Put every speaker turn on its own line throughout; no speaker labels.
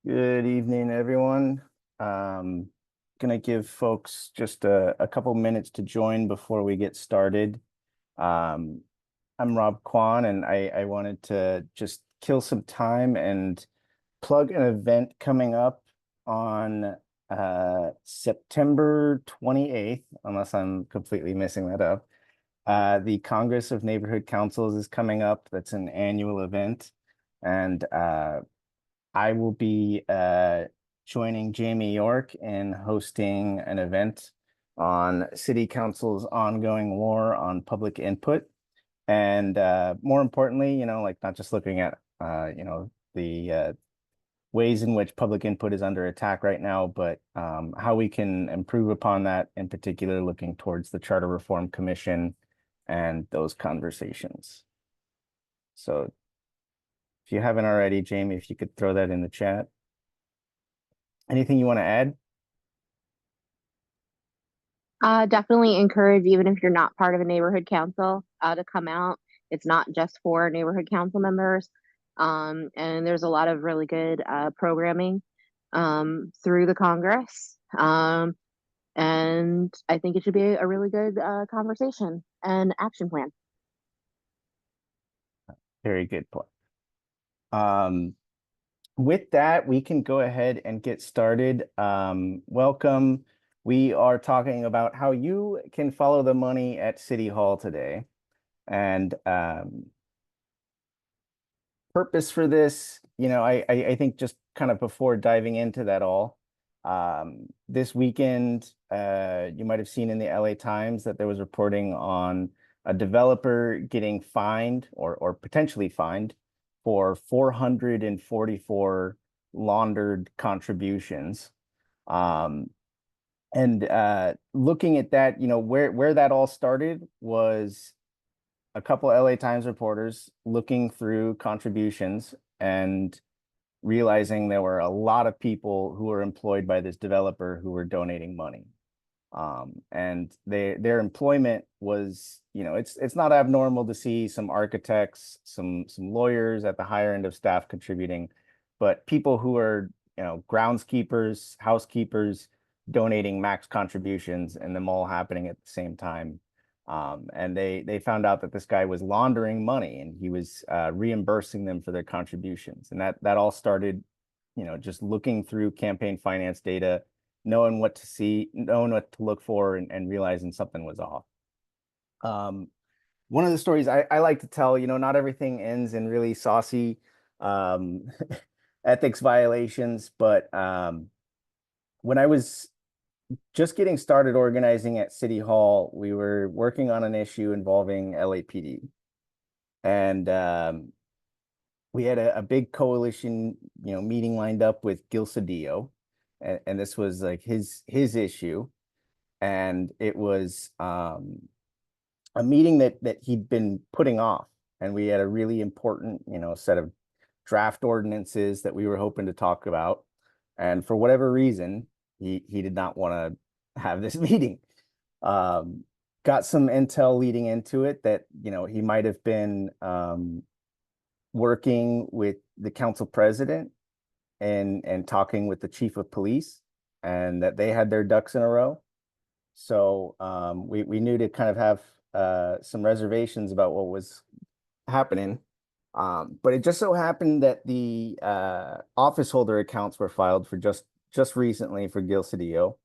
Good evening, everyone. Gonna give folks just a couple minutes to join before we get started. Um, I'm Rob Kwan, and I wanted to just kill some time and plug an event coming up on September 28th, unless I'm completely messing that up. The Congress of Neighborhood Councils is coming up. That's an annual event, and I will be joining Jamie York in hosting an event on City Council's ongoing war on public input. And more importantly, like not just looking at, the ways in which public input is under attack right now, but how we can improve upon that, in particular, looking towards the Charter Reform Commission and those conversations. So if you haven't already, Jamie, if you could throw that in the chat. Anything you want to add?
Definitely encourage, even if you're not part of a neighborhood council, to come out. It's not just for neighborhood council members. And there's a lot of really good programming through the Congress. And I think it should be a really good conversation and action plan.
Very good point. Um, with that, we can go ahead and get started. Welcome. We are talking about how you can follow the money at City Hall today. And purpose for this, I think just kind of before diving into that all, this weekend, you might have seen in the LA Times that there was reporting on a developer getting fined or potentially fined for 444 laundered contributions. Um, and looking at that, where that all started was a couple LA Times reporters looking through contributions and realizing there were a lot of people who were employed by this developer who were donating money. And their employment was, it's not abnormal to see some architects, some lawyers at the higher end of staff contributing, but people who are, groundskeepers, housekeepers donating max contributions and them all happening at the same time. And they found out that this guy was laundering money and he was reimbursing them for their contributions. And that all started, just looking through campaign finance data, knowing what to see, knowing what to look for, and realizing something was off. Um, One of the stories I like to tell, not everything ends in really saucy um, ethics violations, but when I was just getting started organizing at City Hall, we were working on an issue involving LAPD. And we had a big coalition, meeting lined up with Gil Cedillo. And this was like his issue. And it was a meeting that he'd been putting off. And we had a really important, set of draft ordinances that we were hoping to talk about. And for whatever reason, he did not want to have this meeting. Um, got some intel leading into it that, he might have been working with the council president and talking with the chief of police, and that they had their ducks in a row. So we knew to kind of have some reservations about what was happening. But it just so happened that the office holder accounts were filed for just recently for Gil Cedillo.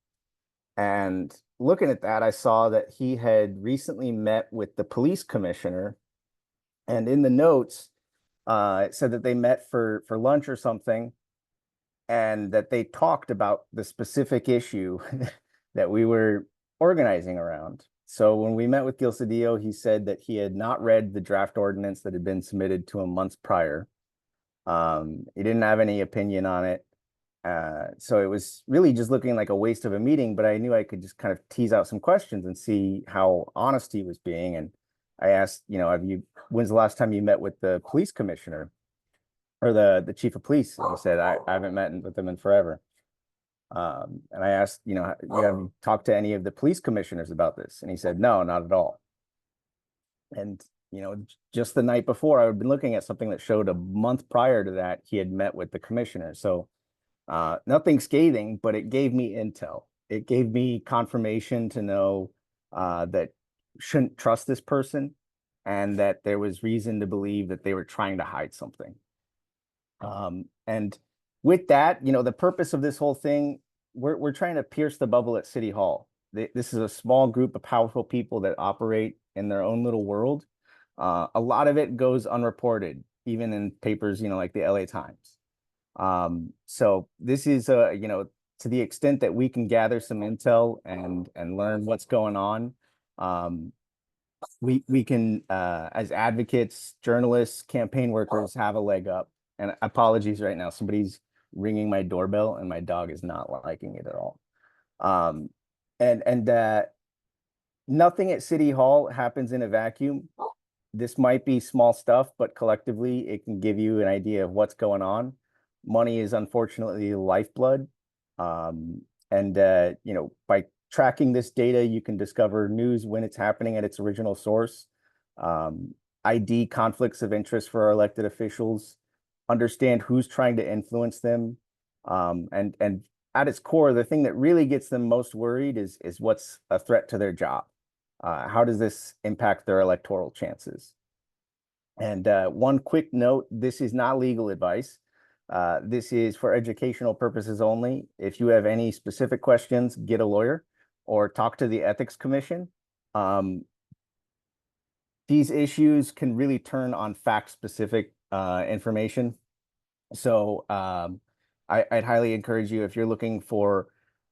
And looking at that, I saw that he had recently met with the police commissioner. And in the notes, it said that they met for lunch or something, and that they talked about the specific issue that we were organizing around. So when we met with Gil Cedillo, he said that he had not read the draft ordinance that had been submitted to him months prior. He didn't have any opinion on it. So it was really just looking like a waste of a meeting, but I knew I could just kind of tease out some questions and see how honest he was being. And I asked, when's the last time you met with the police commissioner or the chief of police? And he said, I haven't met with them in forever. And I asked, you have talked to any of the police commissioners about this? And he said, no, not at all. And, just the night before, I had been looking at something that showed a month prior to that, he had met with the commissioner. So Nothing scathing, but it gave me intel. It gave me confirmation to know that shouldn't trust this person and that there was reason to believe that they were trying to hide something. And with that, the purpose of this whole thing, we're trying to pierce the bubble at City Hall. This is a small group of powerful people that operate in their own little world. A lot of it goes unreported, even in papers, like the LA Times. So this is to the extent that we can gather some intel and learn what's going on. We can as advocates, journalists, campaign workers have a leg up. And apologies right now, somebody's ringing my doorbell and my dog is not liking it at all. Um, and nothing at City Hall happens in a vacuum. This might be small stuff, but collectively it can give you an idea of what's going on. Money is unfortunately the lifeblood. And by tracking this data, you can discover news when it's happening at its original source, ID conflicts of interest for our elected officials, understand who's trying to influence them. And at its core, the thing that really gets them most worried is what's a threat to their job. How does this impact their electoral chances? And one quick note, this is not legal advice. This is for educational purposes only. If you have any specific questions, get a lawyer or talk to the Ethics Commission. These issues can really turn on fact-specific information. So I'd highly encourage you, if you're looking for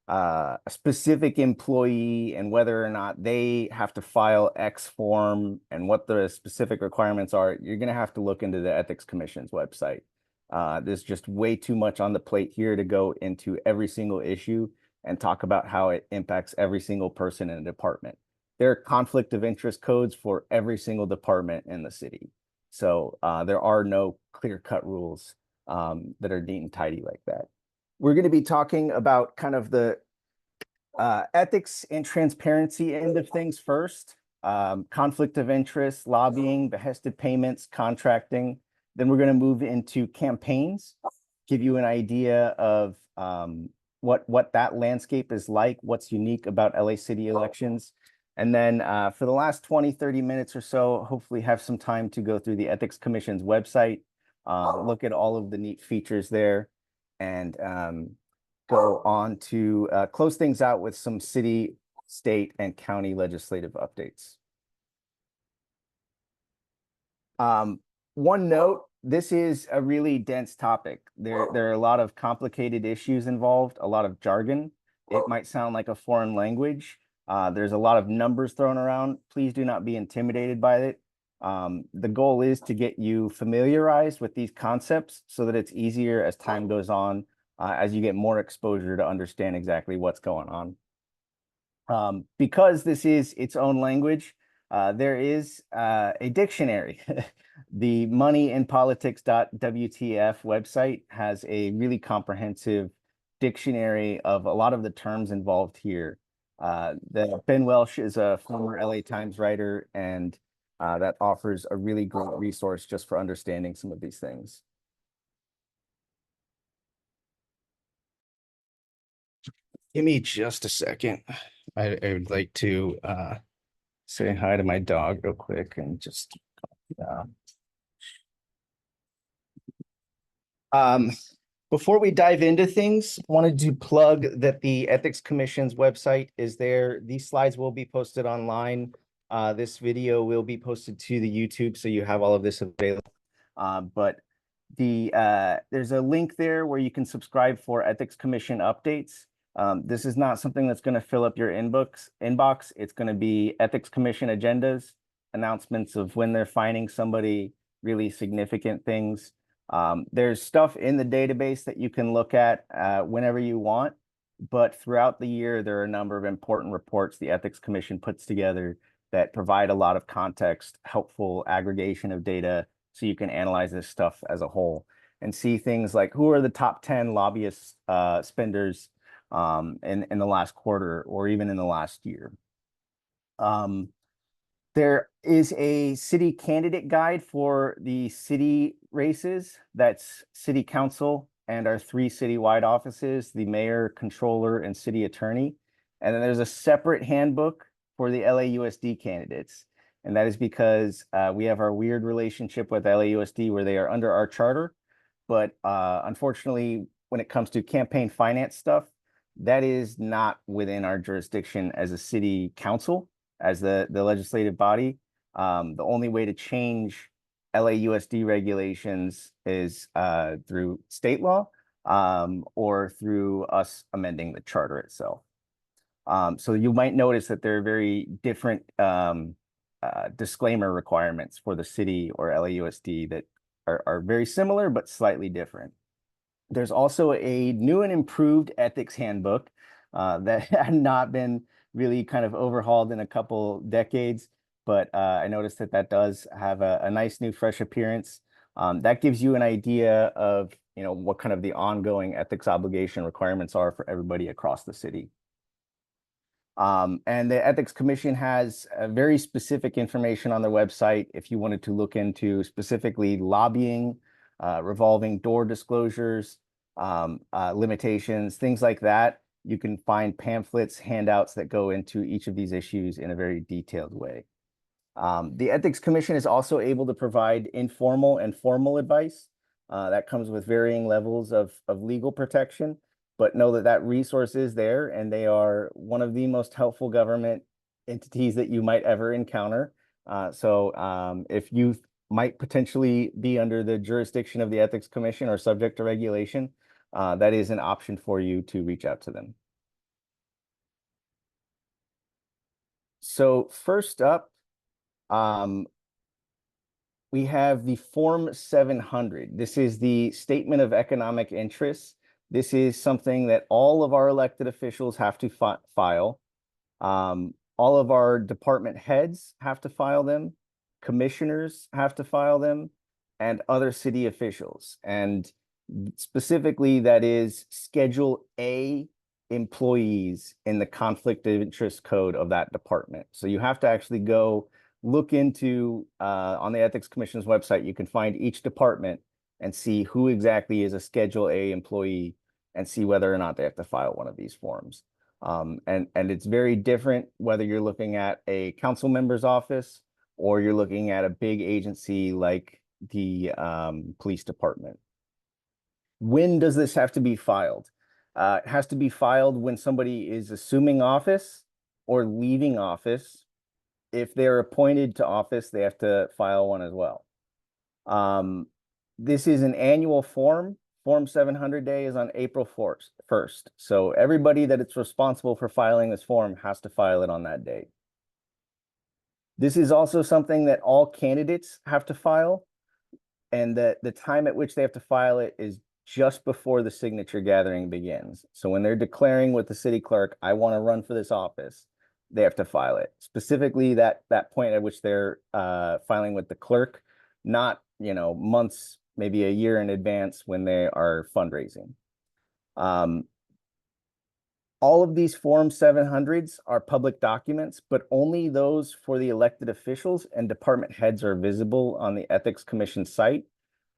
a specific employee and whether or not they have to file X form and what the specific requirements are, you're going to have to look into the Ethics Commission's website. There's just way too much on the plate here to go into every single issue and talk about how it impacts every single person in a department. There are conflict of interest codes for every single department in the city. So there are no clear-cut rules that are neat and tidy like that. We're going to be talking about kind of the ethics and transparency end of things first, conflict of interest, lobbying, behested payments, contracting. Then we're going to move into campaigns, give you an idea of what that landscape is like, what's unique about LA City elections. And then for the last 20, 30 minutes or so, hopefully have some time to go through the Ethics Commission's website, look at all of the neat features there, and go on to close things out with some city, state, and county legislative updates. One note, this is a really dense topic. There are a lot of complicated issues involved, a lot of jargon. It might sound like a foreign language. There's a lot of numbers thrown around. Please do not be intimidated by it. The goal is to get you familiarized with these concepts so that it's easier as time goes on, as you get more exposure to understand exactly what's going on. Because this is its own language, there is a dictionary. The moneyinpolitics.wtf website has a really comprehensive dictionary of a lot of the terms involved here. Ben Welsh is a former LA Times writer, and that offers a really great resource just for understanding some of these things. Give me just a second. I would like to say hi to my dog real quick and just before we dive into things, wanted to plug that the Ethics Commission's website is there. These slides will be posted online. This video will be posted to the YouTube, so you have all of this available. But there's a link there where you can subscribe for Ethics Commission updates. This is not something that's going to fill up your inbox. It's going to be Ethics Commission agendas, announcements of when they're finding somebody, really significant things. There's stuff in the database that you can look at whenever you want, but throughout the year, there are a number of important reports the Ethics Commission puts together that provide a lot of context, helpful aggregation of data, so you can analyze this stuff as a whole and see things like who are the top 10 lobbyist spenders in the last quarter or even in the last year. There is a city candidate guide for the city races. That's city council, and our 3 citywide offices, the mayor, controller, and city attorney. And then there's a separate handbook for the LAUSD candidates. And that is because we have our weird relationship with LAUSD where they are under our charter. But unfortunately, when it comes to campaign finance stuff, that is not within our jurisdiction as a city council, as the legislative body. The only way to change LAUSD regulations is through state law or through us amending the charter itself. So you might notice that there are very different disclaimer requirements for the city or LAUSD that are very similar but slightly different. There's also a new and improved ethics handbook that had not been really kind of overhauled in a couple decades, but I noticed that that does have a nice new fresh appearance. That gives you an idea of, what kind of the ongoing ethics obligation requirements are for everybody across the city. And the Ethics Commission has very specific information on their website if you wanted to look into specifically lobbying, revolving door disclosures, limitations, things like that. You can find pamphlets, handouts that go into each of these issues in a very detailed way. The Ethics Commission is also able to provide informal and formal advice. That comes with varying levels of legal protection, but know that that resource is there, and they are one of the most helpful government entities that you might ever encounter. So if you might potentially be under the jurisdiction of the Ethics Commission or subject to regulation, that is an option for you to reach out to them. So first up, we have the Form 700. This is the Statement of Economic Interest. This is something that all of our elected officials have to file. All of our department heads have to file them. Commissioners have to file them, and other city officials. And specifically, that is Schedule A employees in the conflict of interest code of that department. So you have to actually go look into, on the Ethics Commission's website, you can find each department and see who exactly is a Schedule A employee and see whether or not they have to file one of these forms. And it's very different whether you're looking at a council member's office or you're looking at a big agency like the police department. When does this have to be filed? It has to be filed when somebody is assuming office or leaving office. If they're appointed to office, they have to file one as well. This is an annual form. Form 700 day is on April 1st. So everybody that it's responsible for filing this form has to file it on that day. This is also something that all candidates have to file, and the time at which they have to file it is just before the signature gathering begins. So when they're declaring with the city clerk, I want to run for this office, they have to file it. Specifically, that point at which they're filing with the clerk, not months, maybe a year in advance when they are fundraising. All of these Form 700s are public documents, but only those for the elected officials and department heads are visible on the Ethics Commission site.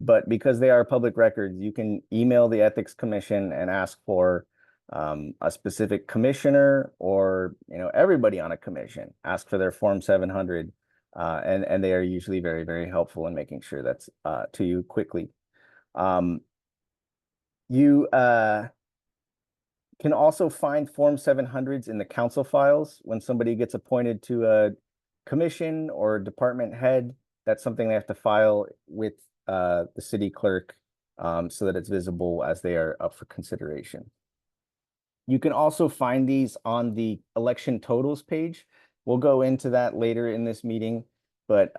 But because they are public records, you can email the Ethics Commission and ask for a specific commissioner or everybody on a commission. Ask for their Form 700, and they are usually very, very helpful in making sure that's to you quickly. You can also find Form 700s in the council files. When somebody gets appointed to a commission or department head, that's something they have to file with the city clerk so that it's visible as they are up for consideration. You can also find these on the election totals page. We'll go into that later in this meeting, but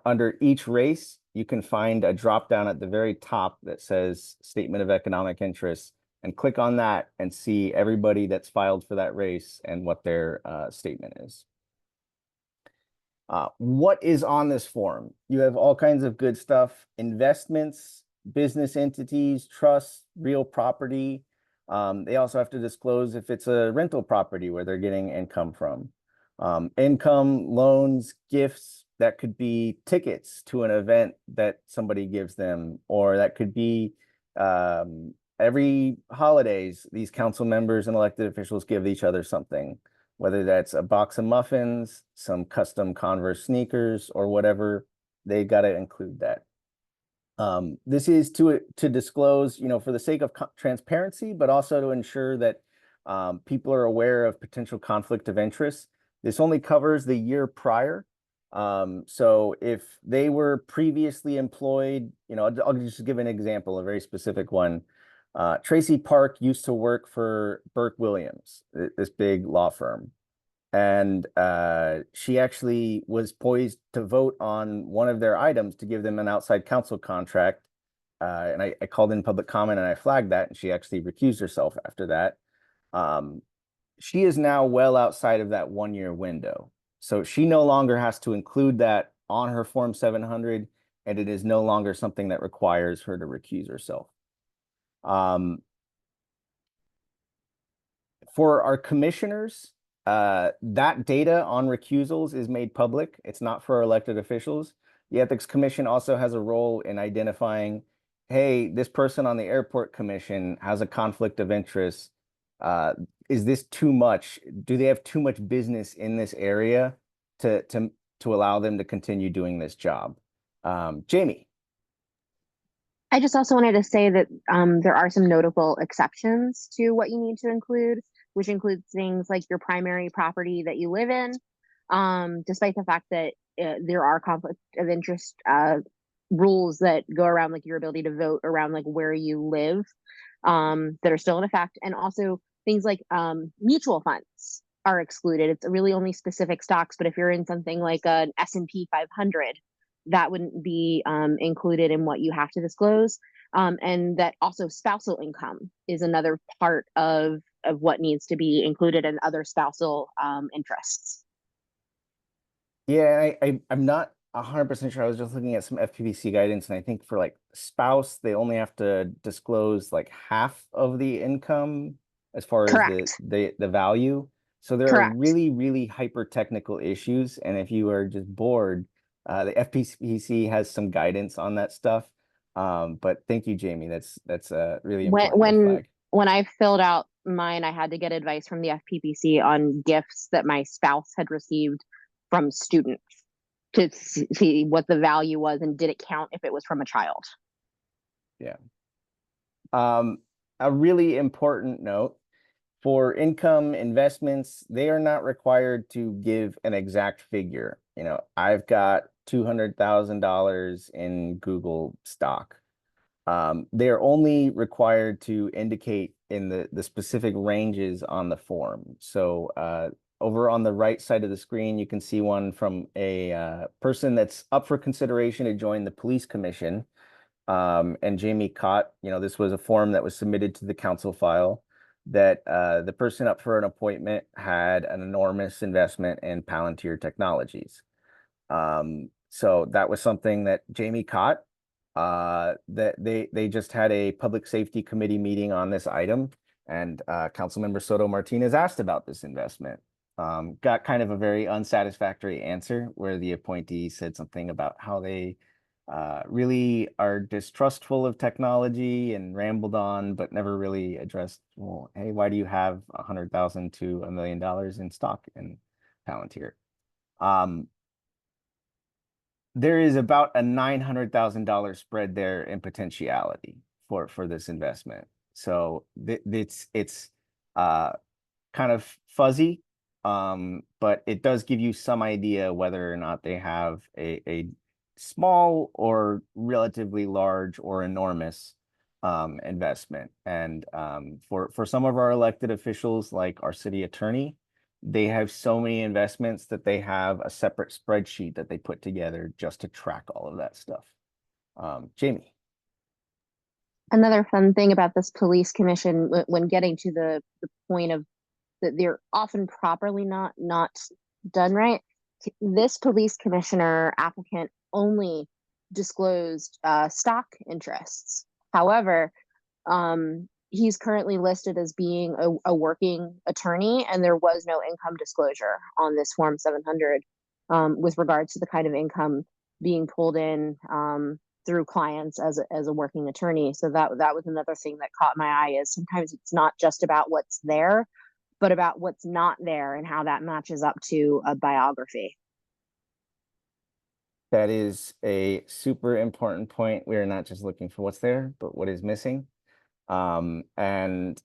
under each race, you can find a drop down at the very top that says Statement of Economic Interest, and click on that and see everybody that's filed for that race and what their statement is. What is on this form? You have all kinds of good stuff: investments, business entities, trusts, real property. They also have to disclose if it's a rental property where they're getting income from. Income, loans, gifts. That could be tickets to an event that somebody gives them, or that could be every holidays, these council members and elected officials give each other something, whether that's a box of muffins, some custom Converse sneakers, or whatever, they got to include that. This is to disclose, for the sake of transparency, but also to ensure that people are aware of potential conflict of interest. This only covers the year prior. So if they were previously employed, I'll just give an example, a very specific one. Tracy Park used to work for Burke Williams, this big law firm. And she actually was poised to vote on one of their items to give them an outside counsel contract. And I called in public comment and I flagged that, and she actually recused herself after that. She is now well outside of that 1-year window. So she no longer has to include that on her Form 700, and it is no longer something that requires her to recuse herself. For our commissioners, that data on recusals is made public. It's not for our elected officials. The Ethics Commission also has a role in identifying, hey, this person on the Airport Commission has a conflict of interest. Is this too much? Do they have too much business in this area to allow them to continue doing this job? Jamie.
I just also wanted to say that there are some notable exceptions to what you need to include, which includes things like your primary property that you live in, despite the fact that there are conflict of interest rules that go around like your ability to vote around like where you live that are still in effect. And also things like mutual funds are excluded. It's really only specific stocks, but if you're in something like an S&P 500, that wouldn't be included in what you have to disclose. And that also spousal income is another part of what needs to be included in other spousal interests.
Yeah, I'm not 100% sure. I was just looking at some FPPC guidance, and I think for like spouse, they only have to disclose like half of the income as far as
Correct.
the value. So there are
Correct.
really, really hyper technical issues. And if you are just bored, the FPPC has some guidance on that stuff. But thank you, Jamie. That's really
When
important to
when
flag.
when I filled out mine, I had to get advice from the FPPC on gifts that my spouse had received from students to see what the value was and did it count if it was from a child.
Yeah. A really important note for income investments, they are not required to give an exact figure. I've got $200,000 in Google stock. They're only required to indicate in the specific ranges on the form. So over on the right side of the screen, you can see one from a person that's up for consideration to join the police commission. And Jamie caught, this was a form that was submitted to the council file that the person up for an appointment had an enormous investment in Palantir Technologies. So that was something that Jamie caught. That they just had a public safety committee meeting on this item, and Councilmember Soto Martinez asked about this investment. Got kind of a very unsatisfactory answer where the appointee said something about how they really are distrustful of technology and rambled on, but never really addressed, well, hey, why do you have 100,000 to $1 million in stock in Palantir? There is about a $900,000 spread there in potentiality for this investment. So it's kind of fuzzy, but it does give you some idea whether or not they have a small or relatively large or enormous investment. And for some of our elected officials, like our city attorney, they have so many investments that they have a separate spreadsheet that they put together just to track all of that stuff. Jamie.
Another fun thing about this police commission, when getting to the point of that they're often properly not done right, this police commissioner applicant only disclosed stock interests. However, he's currently listed as being a working attorney, and there was no income disclosure on this Form 700 with regards to the kind of income being pulled in through clients as a working attorney. So that was another thing that caught my eye, is sometimes it's not just about what's there, but about what's not there and how that matches up to a biography.
That is a super important point. We are not just looking for what's there, but what is missing. And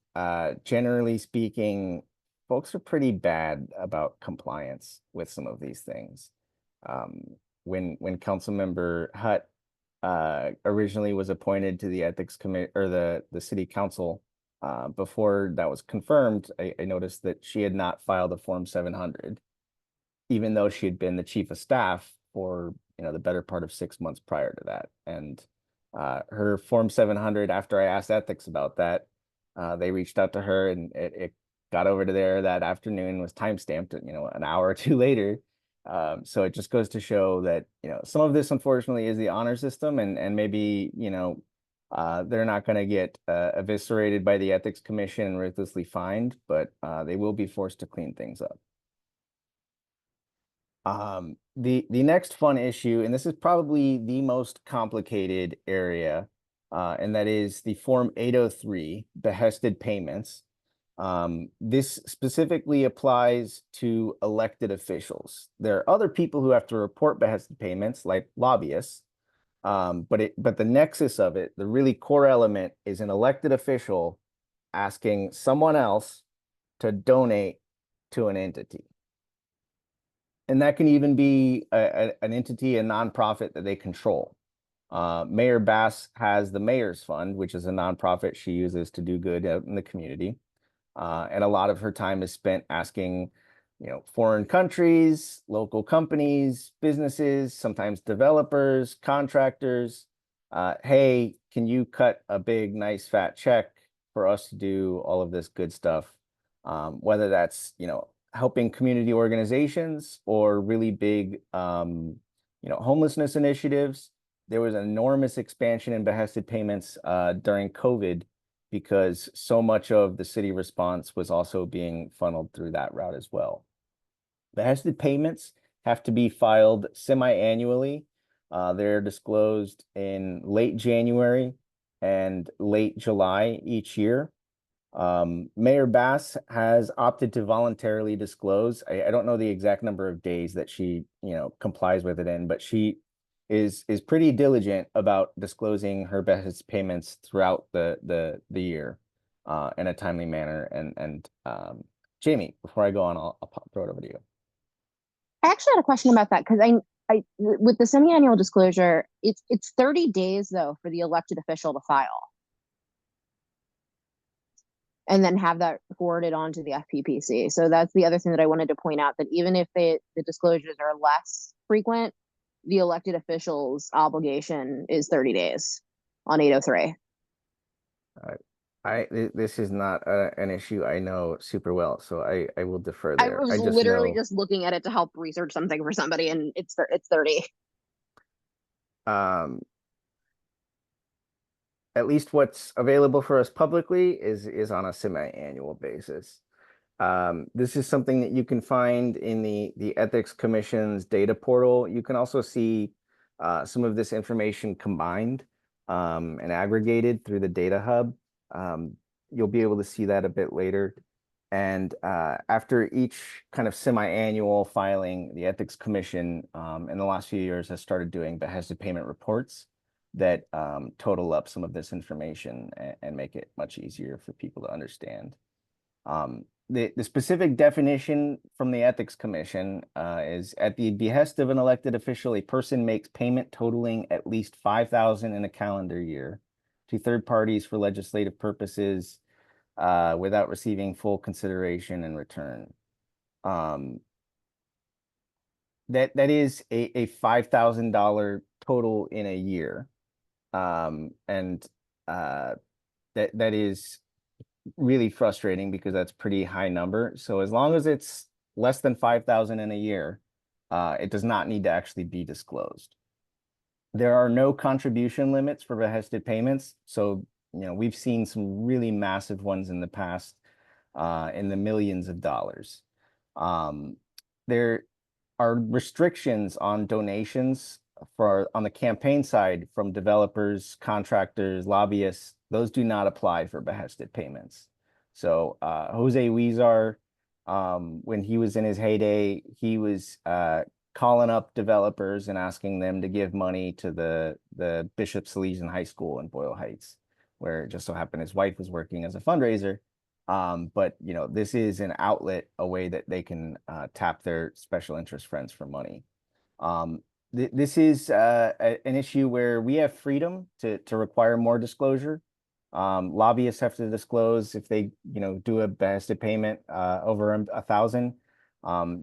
generally speaking, folks are pretty bad about compliance with some of these things. When Councilmember Hutt originally was appointed to the ethics committee or the city council, before that was confirmed, I noticed that she had not filed a Form 700, even though she had been the chief of staff for the better part of 6 months prior to that. And her Form 700, after I asked ethics about that, they reached out to her, and it got over to there that afternoon, was timestamped, an hour or two later. So it just goes to show that, some of this unfortunately is the honor system, and maybe, they're not going to get eviscerated by the ethics commission and ruthlessly fined, but they will be forced to clean things up. The next fun issue, and this is probably the most complicated area, and that is the Form 803 behested payments. This specifically applies to elected officials. There are other people who have to report behested payments, like lobbyists, but the nexus of it, the really core element, is an elected official asking someone else to donate to an entity. And that can even be an entity, a nonprofit that they control. Mayor Bass has the Mayor's Fund, which is a nonprofit she uses to do good out in the community. And a lot of her time is spent asking, foreign countries, local companies, businesses, sometimes developers, contractors, hey, can you cut a big, nice, fat check for us to do all of this good stuff? Whether that's, helping community organizations or really big, homelessness initiatives. There was an enormous expansion in behested payments during COVID, because so much of the city response was also being funneled through that route as well. Behested payments have to be filed semi-annually. They're disclosed in late January and late July each year. Mayor Bass has opted to voluntarily disclose. I don't know the exact number of days that she, complies with it in, but she is pretty diligent about disclosing her behest payments throughout the year, in a timely manner. And Jamie, before I go on, I'll throw it over to you.
I actually had a question about that, because I with the semi-annual disclosure, it's 30 days though for the elected official to file, and then have that forwarded on to the FPPC. So that's the other thing that I wanted to point out, that even if the disclosures are less frequent, the elected official's obligation is 30 days on 803.
This is not an issue I know super well, so I will defer
I
there.
was
I just
literally
know,
just looking at it to help research something for somebody, and it's 30.
at least what's available for us publicly is on a semi-annual basis. This is something that you can find in the Ethics Commission's data portal. You can also see some of this information combined and aggregated through the data hub. You'll be able to see that a bit later. And after each kind of semi-annual filing, the Ethics Commission in the last few years has started doing behested payment reports that total up some of this information and make it much easier for people to understand. The specific definition from the Ethics Commission is, at the behest of an elected official, a person makes payment totaling at least $5,000 in a calendar year to third parties for legislative purposes without receiving full consideration in return. That is a $5,000 total in a year, and that is really frustrating, because that's pretty high number. So as long as it's less than 5,000 in a year, it does not need to actually be disclosed. There are no contribution limits for behested payments. So, we've seen some really massive ones in the past, in the millions of dollars. There are restrictions on donations for on the campaign side from developers, contractors, lobbyists, those do not apply for behested payments. So Jose Huizar, when he was in his heyday, he was calling up developers and asking them to give money to the Bishop Salesian High School in Boyle Heights, where it just so happened his wife was working as a fundraiser. But you know, this is an outlet, a way that they can tap their special interest friends for money. This is an issue where we have freedom to require more disclosure. Lobbyists have to disclose if they, you know, do a behested payment over 1,000.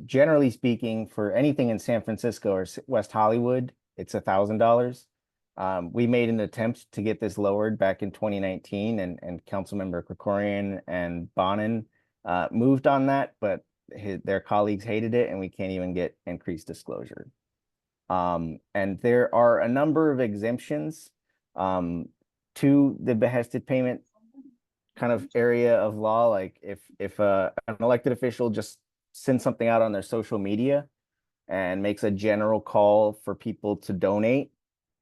Generally speaking, for anything in San Francisco or West Hollywood, it's $1,000. We made an attempt to get this lowered back in 2019, and Councilmember Krikorian and Bonin moved on that, but their colleagues hated it, and we can't even get increased disclosure. And there are a number of exemptions to the behested payment kind of area of law. Like if an elected official just sends something out on their social media and makes a general call for people to donate,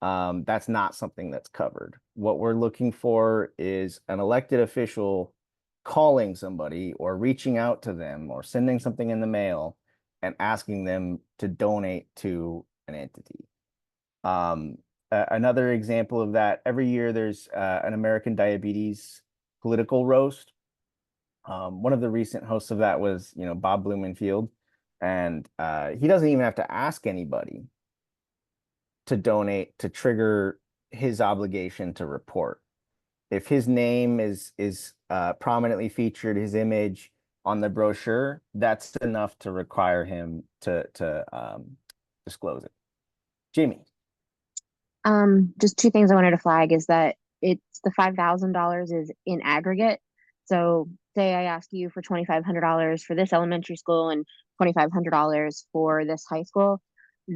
that's not something that's covered. What we're looking for is an elected official calling somebody or reaching out to them or sending something in the mail and asking them to donate to an entity. Another example of that, every year there's an American Diabetes political roast. One of the recent hosts of that was, you know, Bob Blumenfield, and he doesn't even have to ask anybody to donate to trigger his obligation to report. If his name is prominently featured, his image on the brochure, that's enough to require him to disclose it. Jamie.
Just two things I wanted to flag is that it's the $5,000 is in aggregate. So say I ask you for $2,500 for this elementary school and $2,500 for this high school,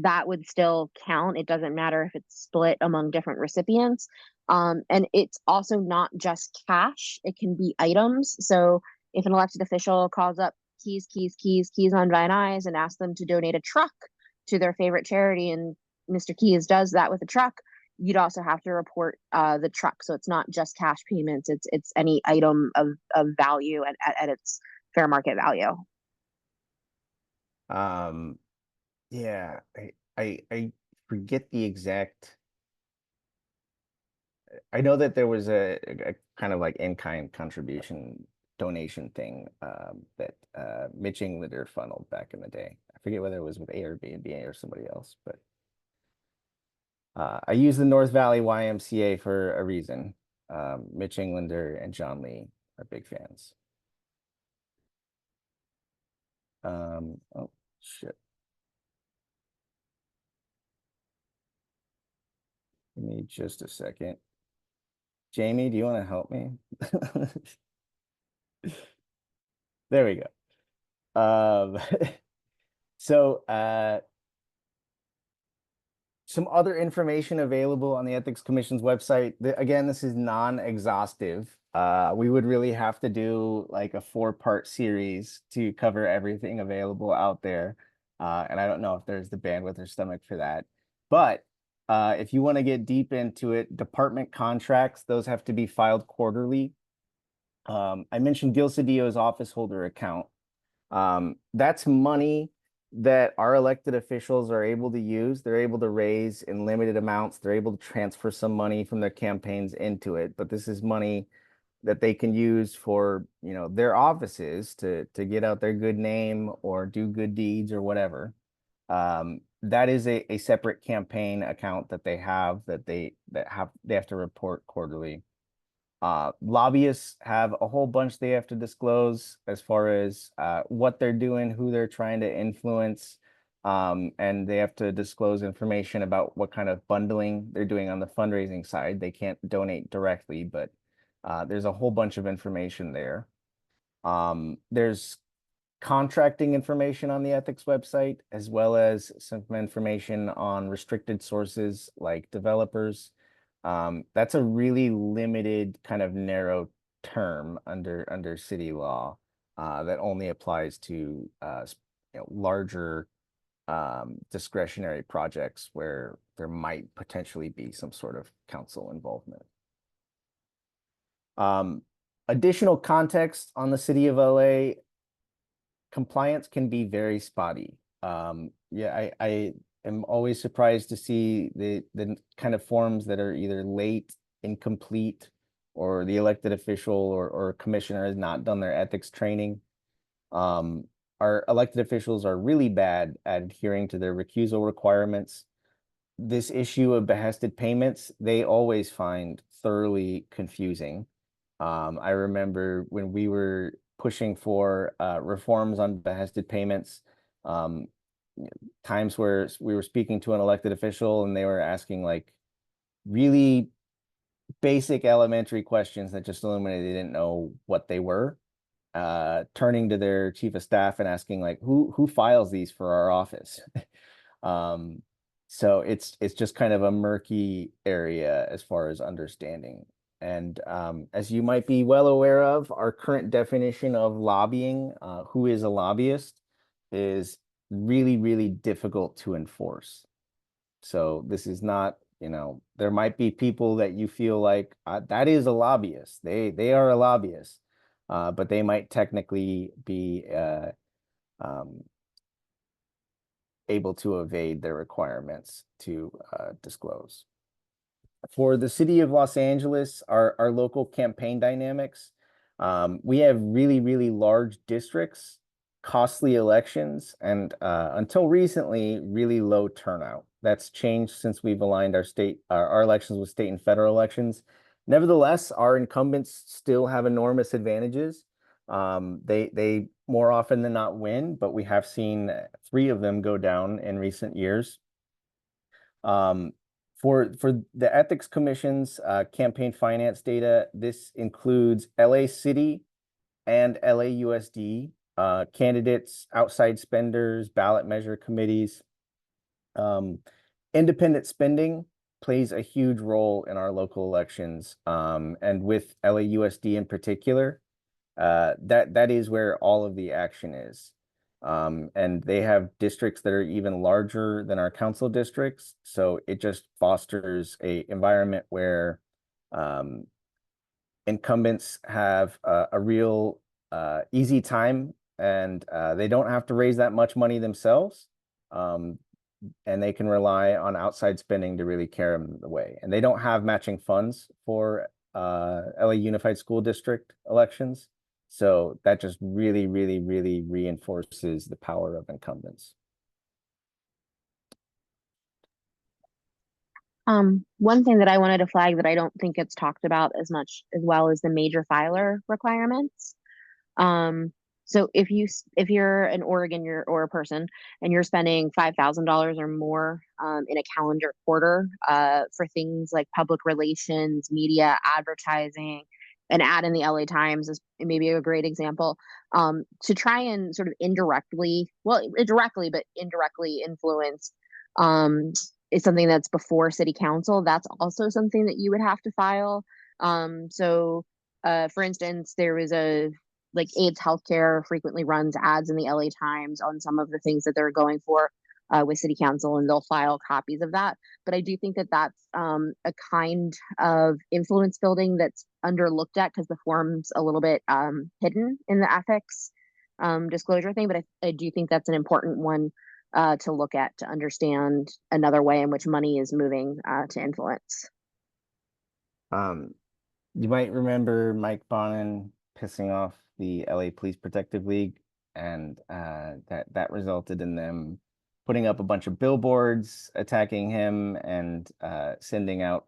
that would still count. It doesn't matter if it's split among different recipients. And it's also not just cash, it can be items. So if an elected official calls up Keys on Van Nuys and asks them to donate a truck to their favorite charity, and Mr. Keys does that with a truck, you'd also have to report the truck. So it's not just cash payments, it's any item of value at its fair market value.
Yeah, I forget the exact. I know that there was a kind of like in-kind contribution donation thing that Mitch Englander funneled back in the day. I forget whether it was with Airbnb or somebody else, but I use the North Valley YMCA for a reason. Mitch Englander and John Lee are big fans. Oh shit. Give me just a second. Jamie, do you want to help me? There we go. So some other information available on the Ethics Commission's website. Again, this is non-exhaustive. We would really have to do like a 4-part series to cover everything available out there. And I don't know if there's the bandwidth or stomach for that. But if you want to get deep into it, department contracts, those have to be filed quarterly. I mentioned Gil Cedillo's office holder account. That's money that our elected officials are able to use. They're able to raise in limited amounts. They're able to transfer some money from their campaigns into it. But this is money that they can use for, you know, their offices to get out their good name or do good deeds or whatever. That is a separate campaign account that they have they have to report quarterly. Lobbyists have a whole bunch they have to disclose as far as what they're doing, who they're trying to influence, and they have to disclose information about what kind of bundling they're doing on the fundraising side. They can't donate directly, but there's a whole bunch of information there. There's contracting information on the ethics website, as well as some information on restricted sources like developers. That's a really limited kind of narrow term under city law that only applies to larger discretionary projects where there might potentially be some sort of council involvement. Additional context on the city of LA, compliance can be very spotty. Yeah, I am always surprised to see the kind of forms that are either late, incomplete, or the elected official or commissioner has not done their ethics training. Our elected officials are really bad at adhering to their recusal requirements. This issue of behested payments, they always find thoroughly confusing. I remember when we were pushing for reforms on behested payments, um, times where we were speaking to an elected official and they were asking like really basic elementary questions that just illuminated they didn't know what they were. Turning to their chief of staff and asking like, who files these for our office? Um, so it's just kind of a murky area as far as understanding. And as you might be well aware of, our current definition of lobbying, who is a lobbyist, is really, really difficult to enforce. So this is not, there might be people that you feel like that is a lobbyist. They are a lobbyist, but they might technically be um, able to evade their requirements to disclose. For the city of Los Angeles, our local campaign dynamics, we have really, really large districts, costly elections, and until recently, really low turnout. That's changed since we've aligned our elections with state and federal elections. Nevertheless, our incumbents still have enormous advantages. They more often than not win, but we have seen 3 of them go down in recent years. For the ethics commission's campaign finance data, this includes LA City and LAUSD, candidates, outside spenders, ballot measure committees. Independent spending plays a huge role in our local elections, and with LAUSD in particular, that is where all of the action is. And they have districts that are even larger than our council districts. So it just fosters a environment where incumbents have a real easy time and they don't have to raise that much money themselves. And they can rely on outside spending to really carry them the way. And they don't have matching funds for LA Unified School District elections. So that just really, really, really reinforces the power of incumbents.
One thing that I wanted to flag that I don't think it's talked about as much as well as the major filer requirements. Um, so if you're an Oregon or a person and you're spending $5,000 or more in a calendar quarter for things like public relations, media, advertising, an ad in the LA Times is maybe a great example, to try and sort of directly, but indirectly influence is something that's before city council. That's also something that you would have to file. For instance, there was a like AIDS Healthcare frequently runs ads in the LA Times on some of the things that they're going for with city council, and they'll file copies of that. But I do think that that's a kind of influence building that's underlooked at because the form's a little bit hidden in the ethics disclosure thing. But I do think that's an important one to look at to understand another way in which money is moving to influence.
You might remember Mike Bonin pissing off the LA Police Protective League, and that resulted in them putting up a bunch of billboards attacking him and sending out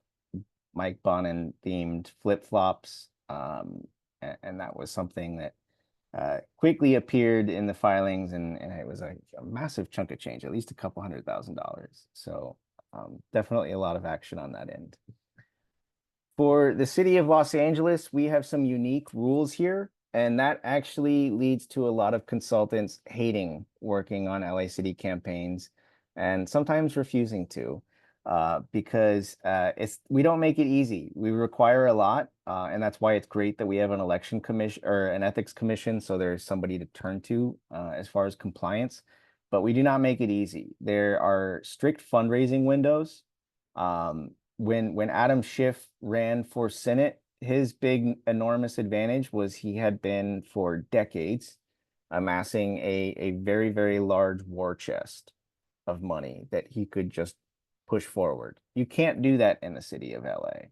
Mike Bonin themed flip-flops. And that was something that quickly appeared in the filings, and it was a massive chunk of change, at least a couple $100,000. So definitely a lot of action on that end. For the city of Los Angeles, we have some unique rules here, and that actually leads to a lot of consultants hating working on LA City campaigns and sometimes refusing to because we don't make it easy. We require a lot, and that's why it's great that we have an election commission or an ethics commission, so there's somebody to turn to as far as compliance. but we do not make it easy. There are strict fundraising windows. When Adam Schiff ran for Senate, his big enormous advantage was he had been for decades amassing a very, very large war chest of money that he could just push forward. You can't do that in the city of LA.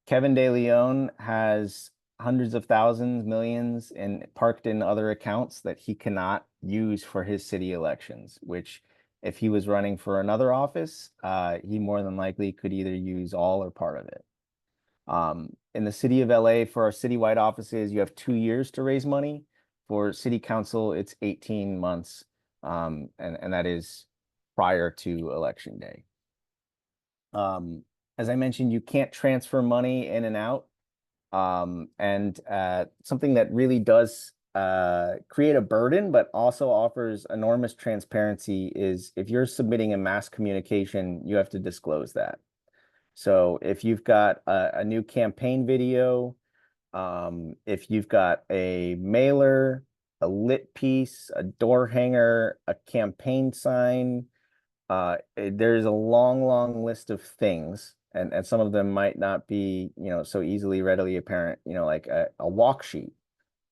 Kevin De Leon has hundreds of thousands, millions parked in other accounts that he cannot use for his city elections, which if he was running for another office, he more than likely could either use all or part of it. In the city of LA, for our citywide offices, you have 2 years to raise money. For city council, it's 18 months, and that is prior to election day. As I mentioned, you can't transfer money in and out. And something that really does create a burden, but also offers enormous transparency is if you're submitting a mass communication, you have to disclose that. So if you've got a new campaign video, if you've got a mailer, a lit piece, a door hanger, a campaign sign, there's a long, long list of things, and some of them might not be, so easily readily apparent, like a walk sheet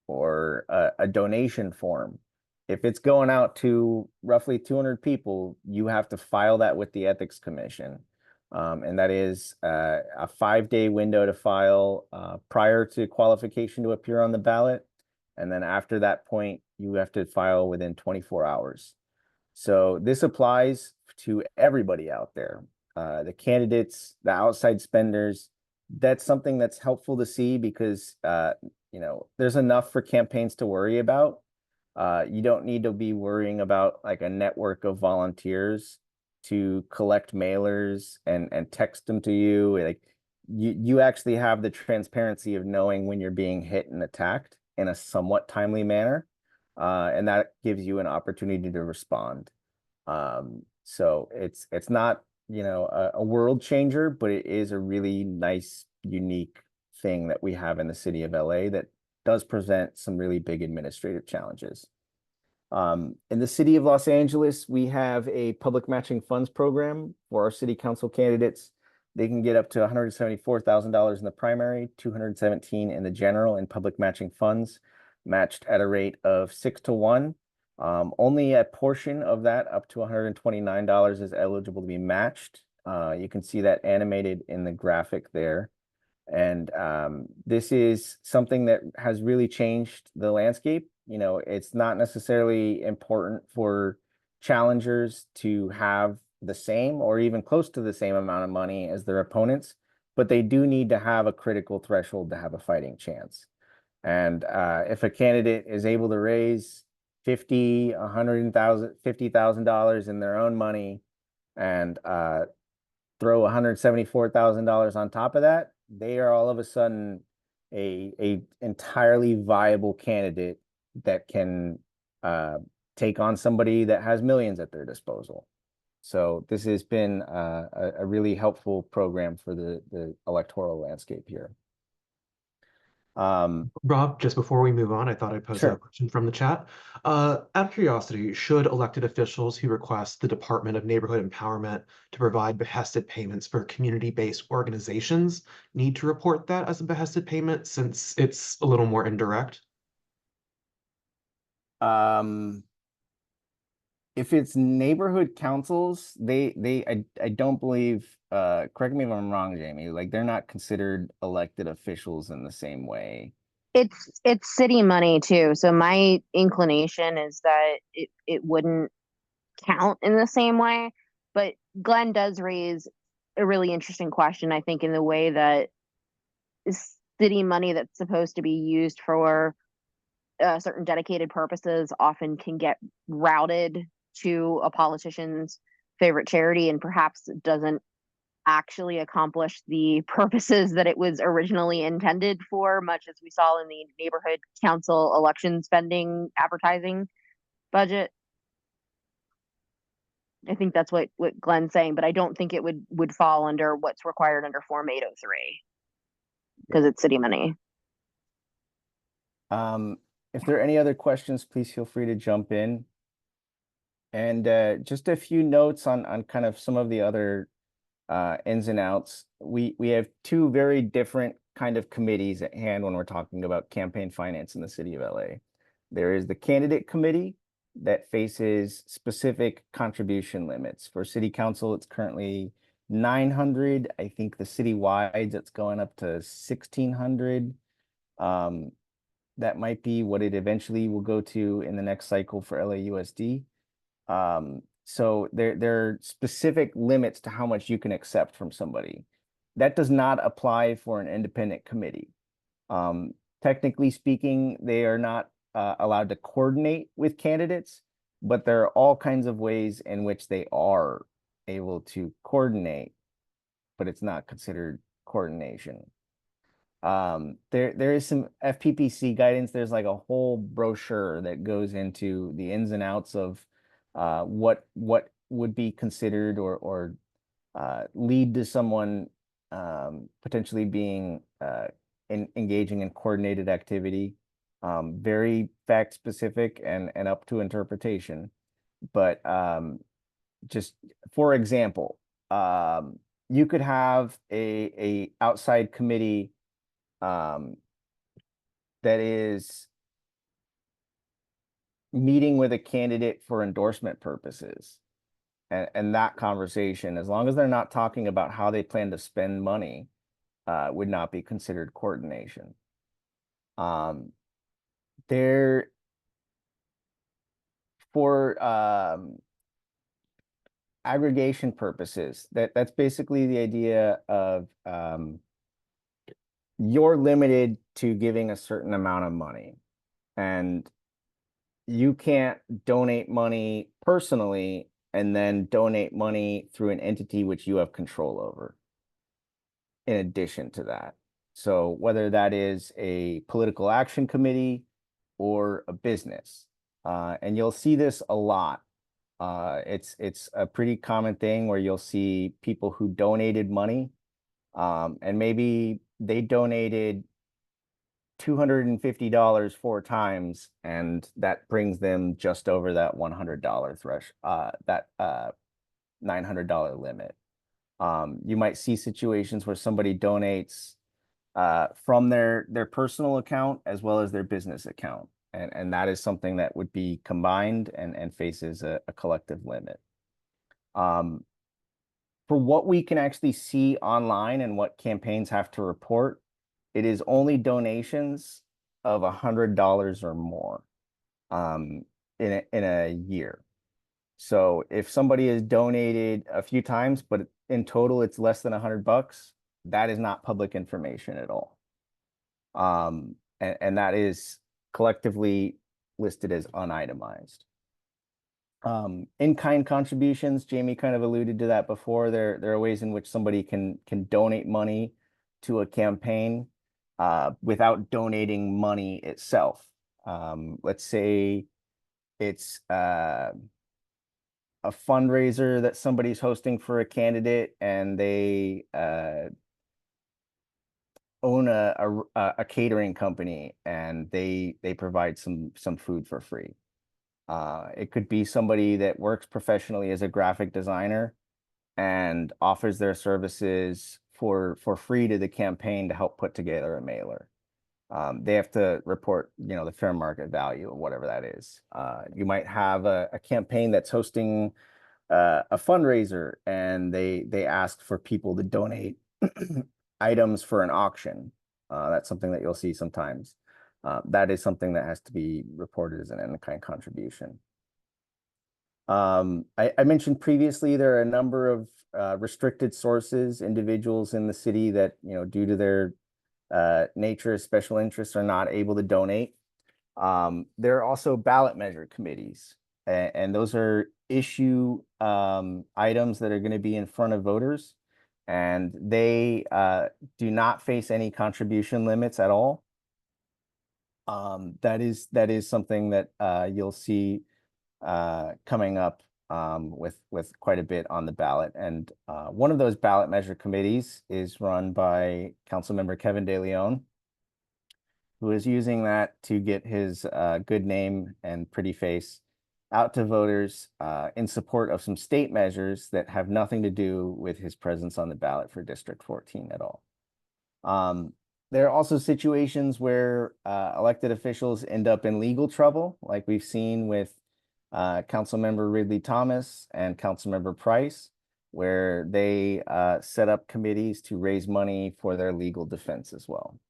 or a donation form. If it's going out to roughly 200 people, you have to file that with the Ethics Commission. And that is a 5-day window to file prior to qualification to appear on the ballot. And then after that point, you have to file within 24 hours. So this applies to everybody out there, the candidates, the outside spenders. That's something that's helpful to see because, there's enough for campaigns to worry about. You don't need to be worrying about like a network of volunteers to collect mailers and text them to you. Like you actually have the transparency of knowing when you're being hit and attacked in a somewhat timely manner. And that gives you an opportunity to respond. So it's not, a world changer, but it is a really nice, unique thing that we have in the city of LA that does present some really big administrative challenges. In the city of Los Angeles, we have a public matching funds program for our city council candidates. They can get up to $174,000 in the primary, 217 in the general in public matching funds, matched at a rate of 6-1. Only a portion of that, up to $129, is eligible to be matched. You can see that animated in the graphic there. And this is something that has really changed the landscape. It's not necessarily important for challengers to have the same or even close to the same amount of money as their opponents, but they do need to have a critical threshold to have a fighting chance. And if a candidate is able to raise $50,000 in their own money and throw $174,000 on top of that, they are all of a sudden a entirely viable candidate that can take on somebody that has millions at their disposal. So this has been a really helpful program for the electoral landscape here.
Rob, just before we move on, I thought I'd pose a
Sure.
question from the chat. Out of curiosity, should elected officials who request the Department of Neighborhood Empowerment to provide behested payments for community-based organizations need to report that as a behested payment since it's a little more indirect?
If it's neighborhood councils, I don't believe, correct me if I'm wrong, Jamie, like they're not considered elected officials in the same way.
It's city money too. So my inclination is that it wouldn't count in the same way. But Glenn does raise a really interesting question, I think, in the way that city money that's supposed to be used for certain dedicated purposes often can get routed to a politician's favorite charity and perhaps doesn't actually accomplish the purposes that it was originally intended for, much as we saw in the neighborhood council election spending advertising budget. I think that's what Glenn's saying, but I don't think it would fall under what's required under Form 803 because it's city money.
If there are any other questions, please feel free to jump in. And just a few notes on kind of some of the other ins and outs. We have two very different kind of committees at hand when we're talking about campaign finance in the city of LA. There is the candidate committee that faces specific contribution limits. For city council, it's currently 900. I think the citywide, it's going up to 1600. That might be what it eventually will go to in the next cycle for LAUSD. So there are specific limits to how much you can accept from somebody. That does not apply for an independent committee. Technically speaking, they are not allowed to coordinate with candidates, but there are all kinds of ways in which they are able to coordinate, but it's not considered coordination. There is some FPPC guidance. There's like a whole brochure that goes into the ins and outs of what would be considered or lead to someone potentially being engaging in coordinated activity. Very fact specific and up to interpretation. But just for example, you could have a outside committee that is meeting with a candidate for endorsement purposes. And that conversation, as long as they're not talking about how they plan to spend money, would not be considered coordination. There, for aggregation purposes, that's basically the idea of you're limited to giving a certain amount of money, and you can't donate money personally and then donate money through an entity which you have control over in addition to that. So whether that is a political action committee or a business, and you'll see this a lot. It's a pretty common thing where you'll see people who donated money, and maybe they donated $250 4 times, and that brings them just over that $100 threshold, that $900 limit. You might see situations where somebody donates from their personal account as well as their business account, and that is something that would be combined and faces a collective limit. For what we can actually see online and what campaigns have to report, it is only donations of $100 or more in a year. So if somebody has donated a few times, but in total it's less than $100, that is not public information at all. And that is collectively listed as unitemized. In-kind contributions, Jamie kind of alluded to that before. There are ways in which somebody can donate money to a campaign without donating money itself. Let's say it's a fundraiser that somebody's hosting for a candidate, and they own a catering company, and they provide some food for free. It could be somebody that works professionally as a graphic designer and offers their services for free to the campaign to help put together a mailer. They have to report, the fair market value of whatever that is. You might have a campaign that's hosting a fundraiser, and they ask for people to donate items for an auction. That's something that you'll see sometimes. That is something that has to be reported as an in-kind contribution. I mentioned previously there are a number of restricted sources, individuals in the city that, due to their nature as special interests, are not able to donate. There are also ballot measure committees, and those are issue items that are going to be in front of voters, and they do not face any contribution limits at all. That is something that you'll see coming up with quite a bit on the ballot. And one of those ballot measure committees is run by Councilmember Kevin De Leon, who is using that to get his good name and pretty face out to voters in support of some state measures that have nothing to do with his presence on the ballot for District 14 at all. There are also situations where elected officials end up in legal trouble, like we've seen with Councilmember Ridley Thomas and Councilmember Price, where they set up committees to raise money for their legal defense as well.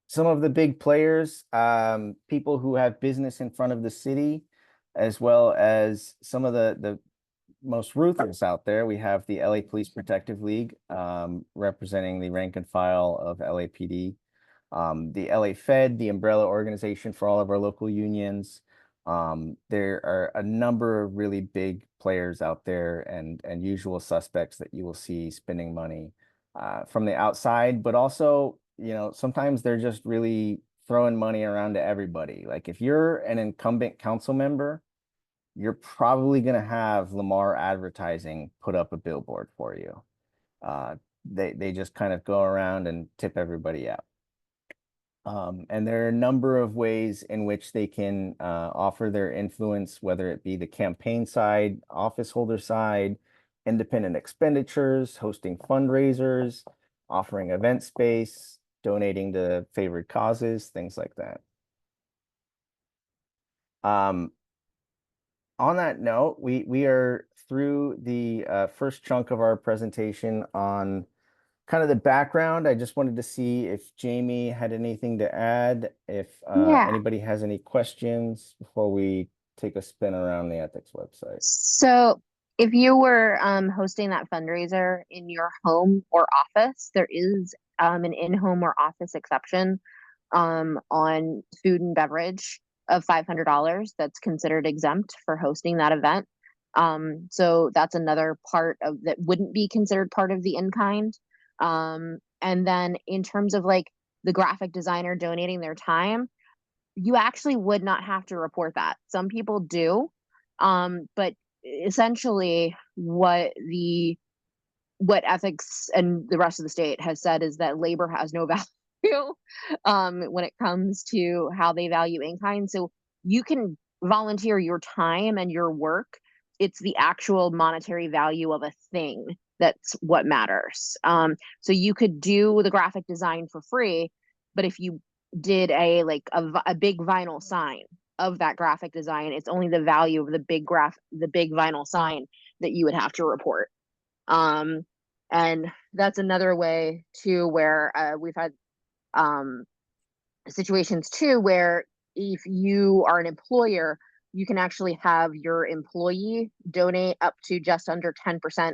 Some of the big players, people who have business in front of the city, as well as some of the most ruthless out there. We have the LA Police Protective League, representing the rank and file of LAPD. The LA Fed, the umbrella organization for all of our local unions. There are a number of really big players out there and usual suspects that you will see spending money from the outside, but also, you know, sometimes they're just really throwing money around to everybody. Like if you're an incumbent council member, you're probably going to have Lamar Advertising put up a billboard for you. They just kind of go around and tip everybody out. And there are a number of ways in which they can offer their influence, whether it be the campaign side, office holder side, independent expenditures, hosting fundraisers, offering event space, donating to favored causes, things like that. On that note, we are through the first chunk of our presentation on kind of the background. I just wanted to see if Jamie had anything to add, if
Yeah.
anybody has any questions before we take a spin around the ethics website.
So if you were hosting that fundraiser in your home or office, there is an in-home or office exception on food and beverage of $500 that's considered exempt for hosting that event. So that's another part of that wouldn't be considered part of the in-kind. And then in terms of like the graphic designer donating their time, you actually would not have to report that. Some people do, but essentially what ethics and the rest of the state has said is that labor has no value when it comes to how they value in kind. So you can volunteer your time and your work. It's the actual monetary value of a thing that's what matters. So you could do the graphic design for free, but if you did a big vinyl sign of that graphic design, it's only the value of the big vinyl sign that you would have to report. And that's another way too, where we've had situations too, where if you are an employer, you can actually have your employee donate up to just under 10%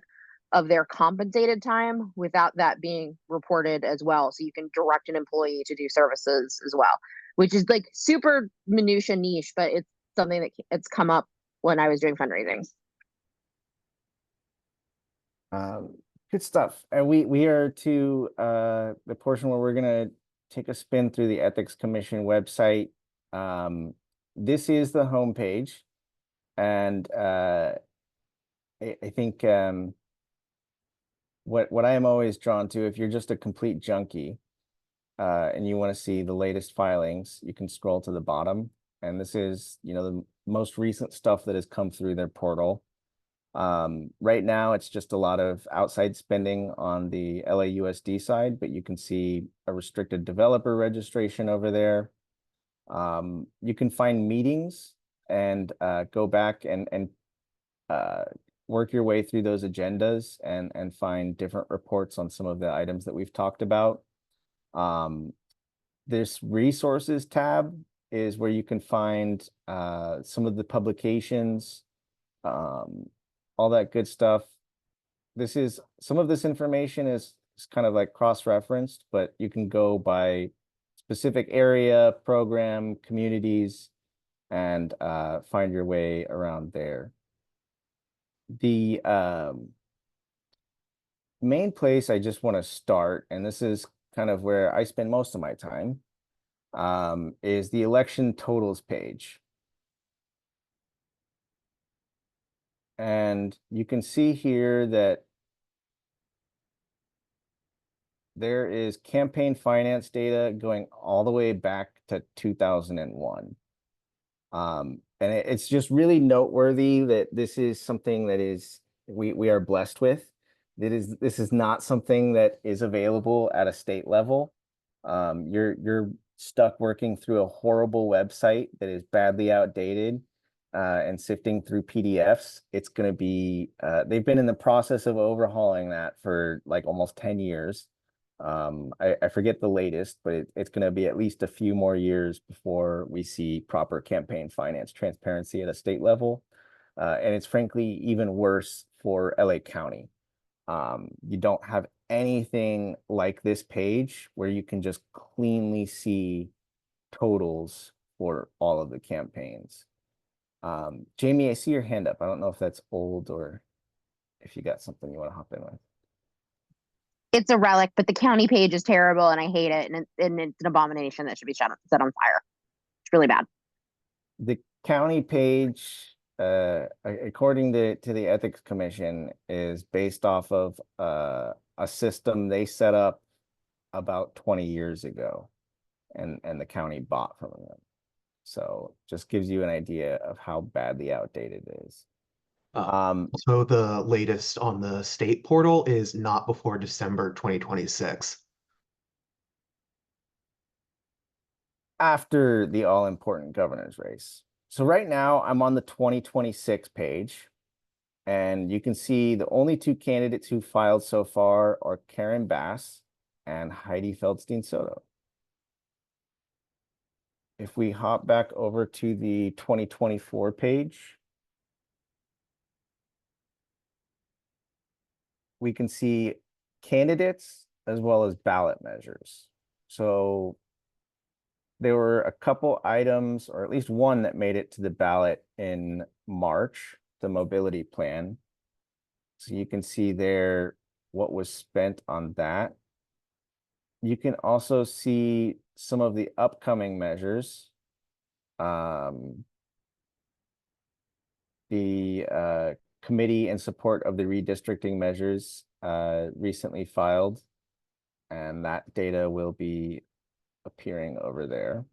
of their compensated time without that being reported as well. So you can direct an employee to do services as well, which is like super minutia niche, but it's something that it's come up when I was doing fundraising.
Good stuff. And we are to the portion where we're going to take a spin through the Ethics Commission website. This is the homepage, and I think what I am always drawn to, if you're just a complete junkie and you want to see the latest filings, you can scroll to the bottom, and this is, you know, the most recent stuff that has come through their portal. Right now, it's just a lot of outside spending on the LAUSD side, but you can see a restricted developer registration over there. You can find meetings and go back and work your way through those agendas and find different reports on some of the items that we've talked about. This resources tab is where you can find some of the publications, all that good stuff. Some of this information is kind of like cross-referenced, but you can go by specific area, program, communities, and find your way around there. The main place I just want to start, and this is kind of where I spend most of my time, is the election totals page. And you can see here that there is campaign finance data going all the way back to 2001. And it's just really noteworthy that this is something that is we are blessed with. This is not something that is available at a state level. You're stuck working through a horrible website that is badly outdated and sifting through PDFs. It's going to be they've been in the process of overhauling that for like almost 10 years. I forget the latest, but it's going to be at least a few more years before we see proper campaign finance transparency at a state level. And it's frankly even worse for LA County. You don't have anything like this page where you can just cleanly see totals for all of the campaigns. Jamie, I see your hand up. I don't know if that's old or if you got something you want to hop in with.
It's a relic, but the county page is terrible and I hate it. And it's an abomination that should be set on fire. It's really bad.
The county page, according to the Ethics Commission, is based off of a system they set up about 20 years ago and the county bought from them. So just gives you an idea of how badly outdated it is.
So the latest on the state portal is not before December 2026.
After the all-important governor's race. So right now I'm on the 2026 page, and you can see the only two candidates who filed so far are Karen Bass and Heidi Feldstein Soto. If we hop back over to the 2024 page, we can see candidates as well as ballot measures. So there were a couple items, or at least one that made it to the ballot in March, the mobility plan. So you can see there what was spent on that. You can also see some of the upcoming measures. The committee in support of the redistricting measures recently filed, and that data will be appearing over there.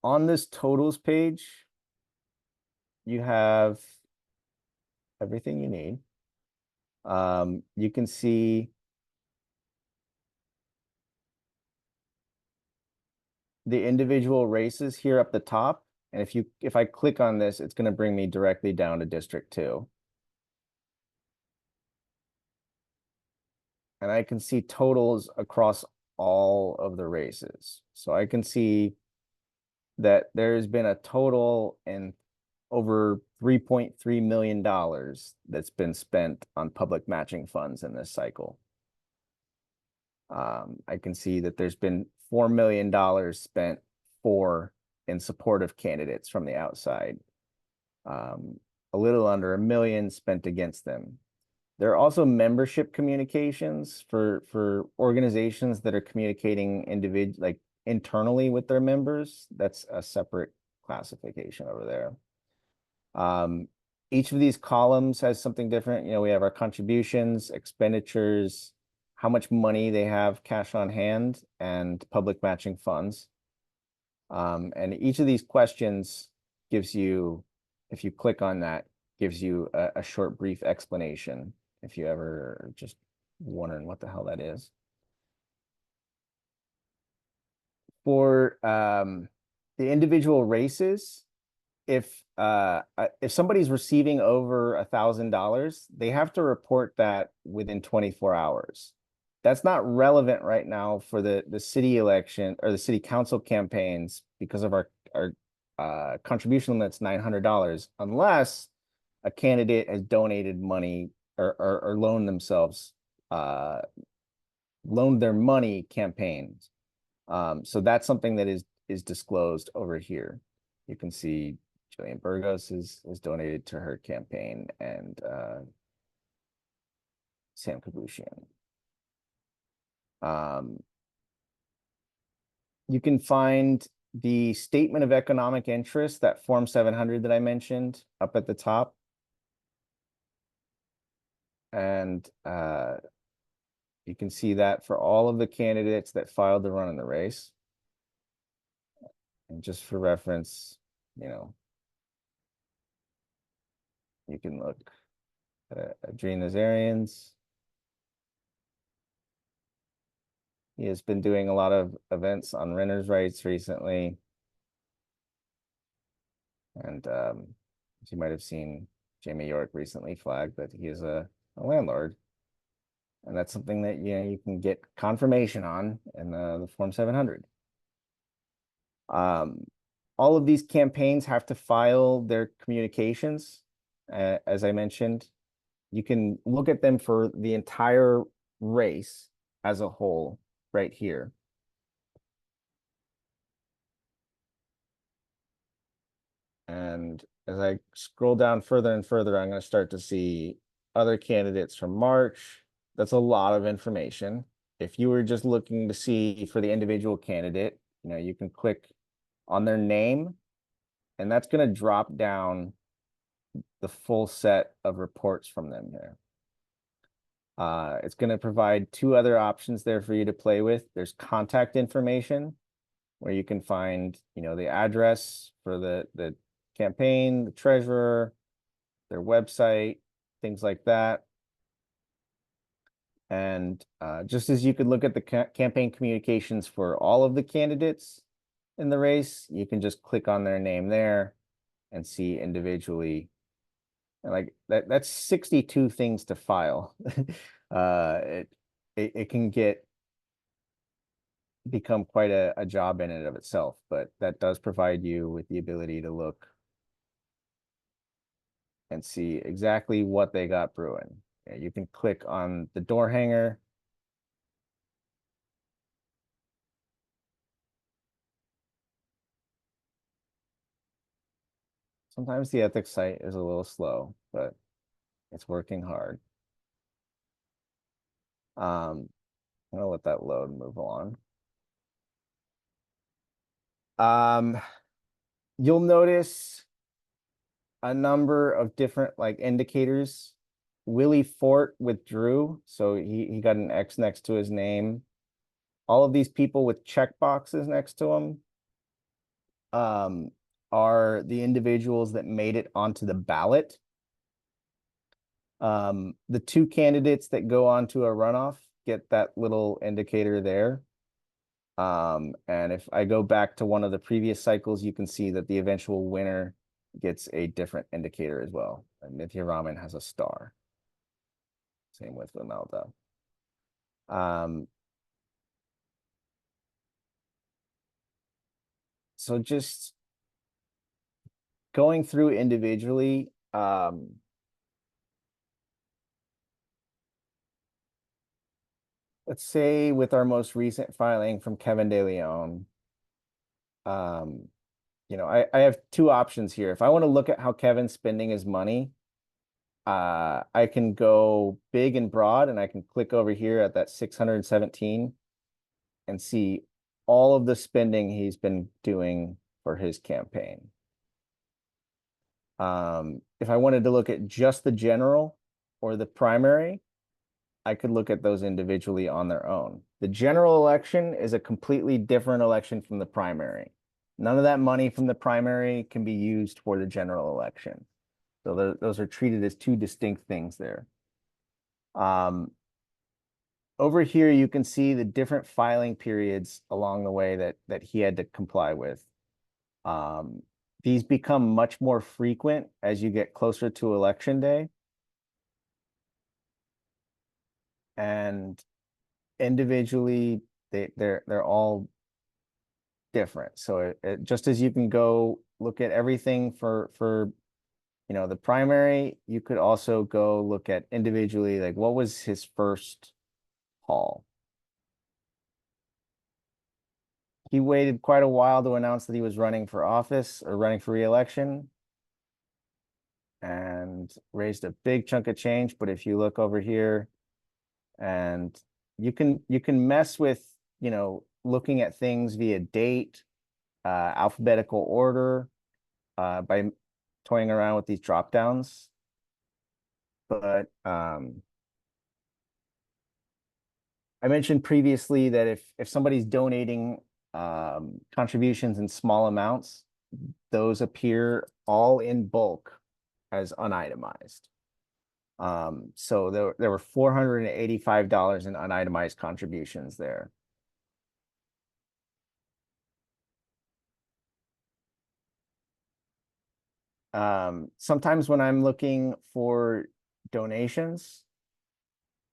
On this totals page, you have everything you need. You can see the individual races here up the top. And if I click on this, it's going to bring me directly down to District 2. And I can see totals across all of the races. So I can see that there's been a total in over $3.3 million that's been spent on public matching funds in this cycle. I can see that there's been $4 million spent in support of candidates from the outside. A little under $1 million spent against them. There are also membership communications for organizations that are communicating internally with their members. That's a separate classification over there. Each of these columns has something different. We have our contributions, expenditures, how much money they have cash on hand, and public matching funds. And each of these questions gives you, if you click on that, gives you a short, brief explanation if you ever are just wondering what the hell that is. For the individual races, if somebody's receiving over $1,000, they have to report that within 24 hours. That's not relevant right now for the city election or the city council campaigns because of our contribution limit's $900, unless a candidate has donated money or loaned their money campaigns. So that's something that is disclosed over here. You can see Jillian Burgos is donated to her campaign, and Sam Kabushian. You can find the statement of economic interest, that Form 700 that I mentioned, up at the top. And you can see that for all of the candidates that filed to run in the race. And just for reference, you know, you can look at Adrien Nazarian's. He has been doing a lot of events on renters' rights recently. And as you might have seen, Jamie York recently flagged that he is a landlord. And that's something that you can get confirmation on in the Form 700. All of these campaigns have to file their communications. As I mentioned, you can look at them for the entire race as a whole right here. And as I scroll down further and further, I'm going to start to see other candidates from March. That's a lot of information. If you were just looking to see for the individual candidate, you can click on their name, and that's going to drop down the full set of reports from them there. It's going to provide two other options there for you to play with. There's contact information, where you can find, the address for the campaign, the treasurer, their website, things like that. And just as you could look at the campaign communications for all of the candidates in the race, you can just click on their name there and see individually. And like that's 62 things to file. It can become quite a job in and of itself, but that does provide you with the ability to look and see exactly what they got brewing. You can click on the door hanger. Sometimes the ethics site is a little slow, but it's working hard. I'm gonna let that load and move on. You'll notice a number of different indicators. Willie Fort withdrew, so he got an X next to his name. All of these people with check boxes next to them are the individuals that made it onto the ballot. The two candidates that go onto a runoff get that little indicator there. And if I go back to one of the previous cycles, you can see that the eventual winner gets a different indicator as well. And Nithya Raman has a star. Same with Imelda. So just going through individually, let's say with our most recent filing from Kevin De Leon, I have two options here. If I want to look at how Kevin's spending his money, I can go big and broad, and I can click over here at that 617 and see all of the spending he's been doing for his campaign. If I wanted to look at just the general or the primary, I could look at those individually on their own. The general election is a completely different election from the primary. None of that money from the primary can be used for the general election. So those are treated as two distinct things there. Over here, you can see the different filing periods along the way that he had to comply with. These become much more frequent as you get closer to election day. And individually, they're all different. So just as you can go look at everything for the primary, you could also go look at individually, like what was his first haul. He waited quite a while to announce that he was running for office or running for re-election, and raised a big chunk of change. But if you look over here, and you can mess with, looking at things via date, alphabetical order, by toying around with these drop downs. But I mentioned previously that if somebody's donating contributions in small amounts, those appear all in bulk as unitemized. So there were $485 in unitemized contributions there. Sometimes when I'm looking for donations,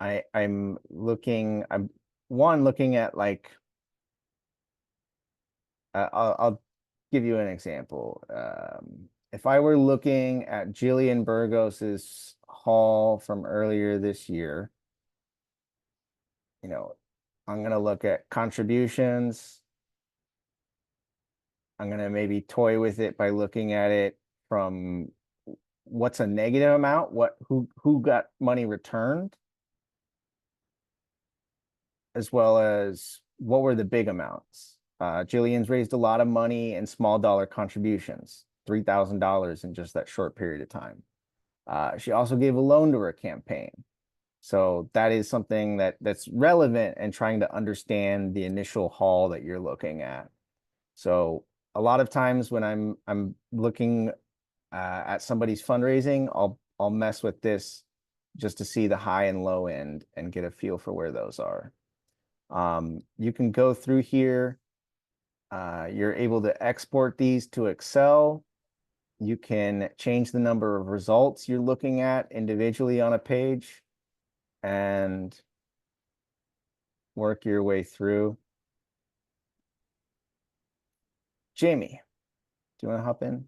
I'm looking at like I'll give you an example. If I were looking at Jillian Burgos's haul from earlier this year, you know, I'm gonna look at contributions. I'm gonna maybe toy with it by looking at it from what's a negative amount, who got money returned, as well as what were the big amounts. Jillian's raised a lot of money in small dollar contributions, $3,000 in just that short period of time. She also gave a loan to her campaign. So that is something that's relevant and trying to understand the initial haul that you're looking at. So a lot of times when I'm looking at somebody's fundraising, I'll mess with this just to see the high and low end and get a feel for where those are. You can go through here. You're able to export these to Excel. You can change the number of results you're looking at individually on a page and work your way through. Jamie, do you want to hop in?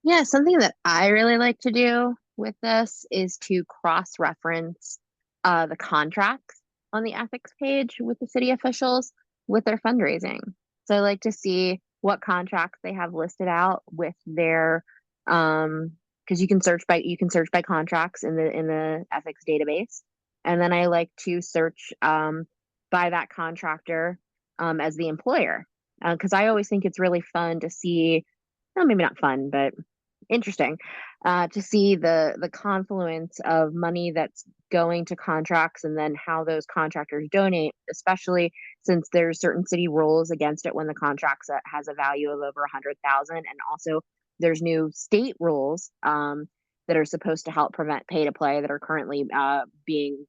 Yeah, something that I really like to do with this is to cross-reference the contracts on the ethics page with the city officials with their fundraising. So I like to see what contracts they have listed out with their because you can search by contracts in the ethics database. And then I like to search by that contractor as the employer. Because I always think it's really fun to see, well, maybe not fun, but interesting to see the confluence of money that's going to contracts and then how those contractors donate, especially since there's certain city rules against it when the contract has a value of over 100,000, and also there's new state rules that are supposed to help prevent pay to play that are currently being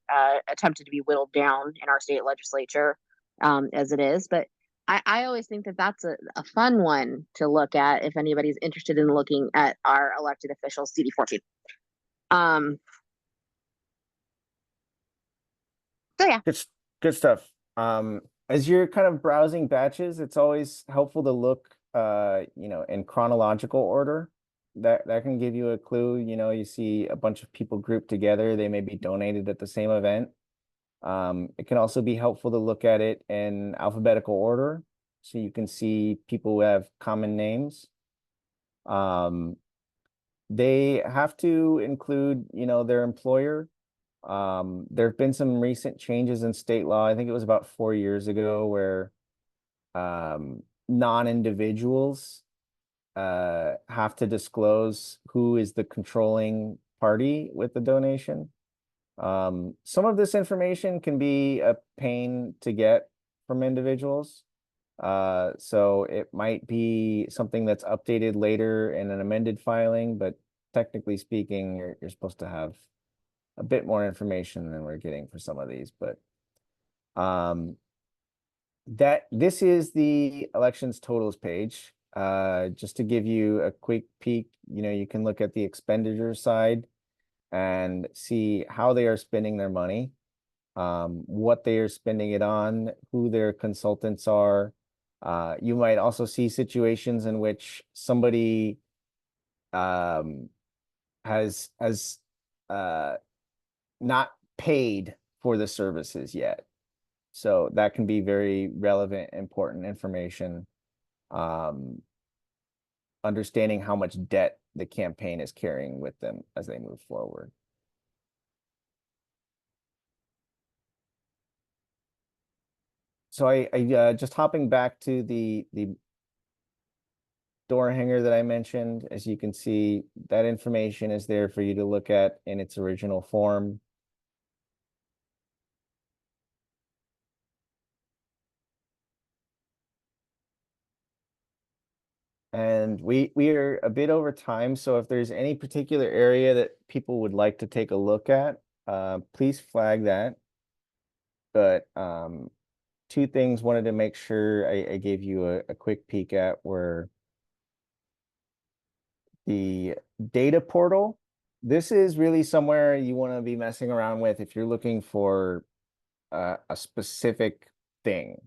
attempted to be whittled down in our state legislature as it is. But I always think that that's a fun one to look at if anybody's interested in looking at our elected officials CD14. So yeah,
Good stuff. As you're kind of browsing batches, it's always helpful to look, in chronological order. That can give you a clue. You see a bunch of people grouped together. They may be donated at the same event. It can also be helpful to look at it in alphabetical order, so you can see people who have common names. They have to include, their employer. There have been some recent changes in state law. I think it was about 4 years ago where non-individuals have to disclose who is the controlling party with the donation. Some of this information can be a pain to get from individuals. So it might be something that's updated later in an amended filing, but technically speaking, you're supposed to have a bit more information than we're getting for some of these. But this is the elections totals page. Just to give you a quick peek, you can look at the expenditure side and see how they are spending their money, what they are spending it on, who their consultants are. You might also see situations in which somebody has not paid for the services yet. So that can be very relevant, important information. Understanding how much debt the campaign is carrying with them as they move forward. So I just hopping back to the door hanger that I mentioned. As you can see, that information is there for you to look at in its original form. And we are a bit over time, so if there's any particular area that people would like to take a look at, please flag that. But two things wanted to make sure I gave you a quick peek at were the data portal. This is really somewhere you want to be messing around with if you're looking for a specific thing.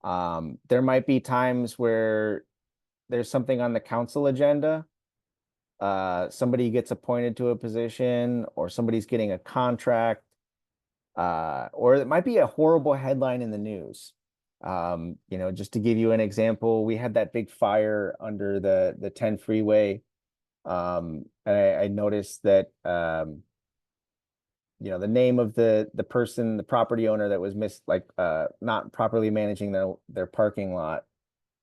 There might be times where there's something on the council agenda. Somebody gets appointed to a position, or somebody's getting a contract, or it might be a horrible headline in the news. You know, just to give you an example, we had that big fire under the 10 freeway. And I noticed that, you know, the name of the person, the property owner that was not properly managing their parking lot.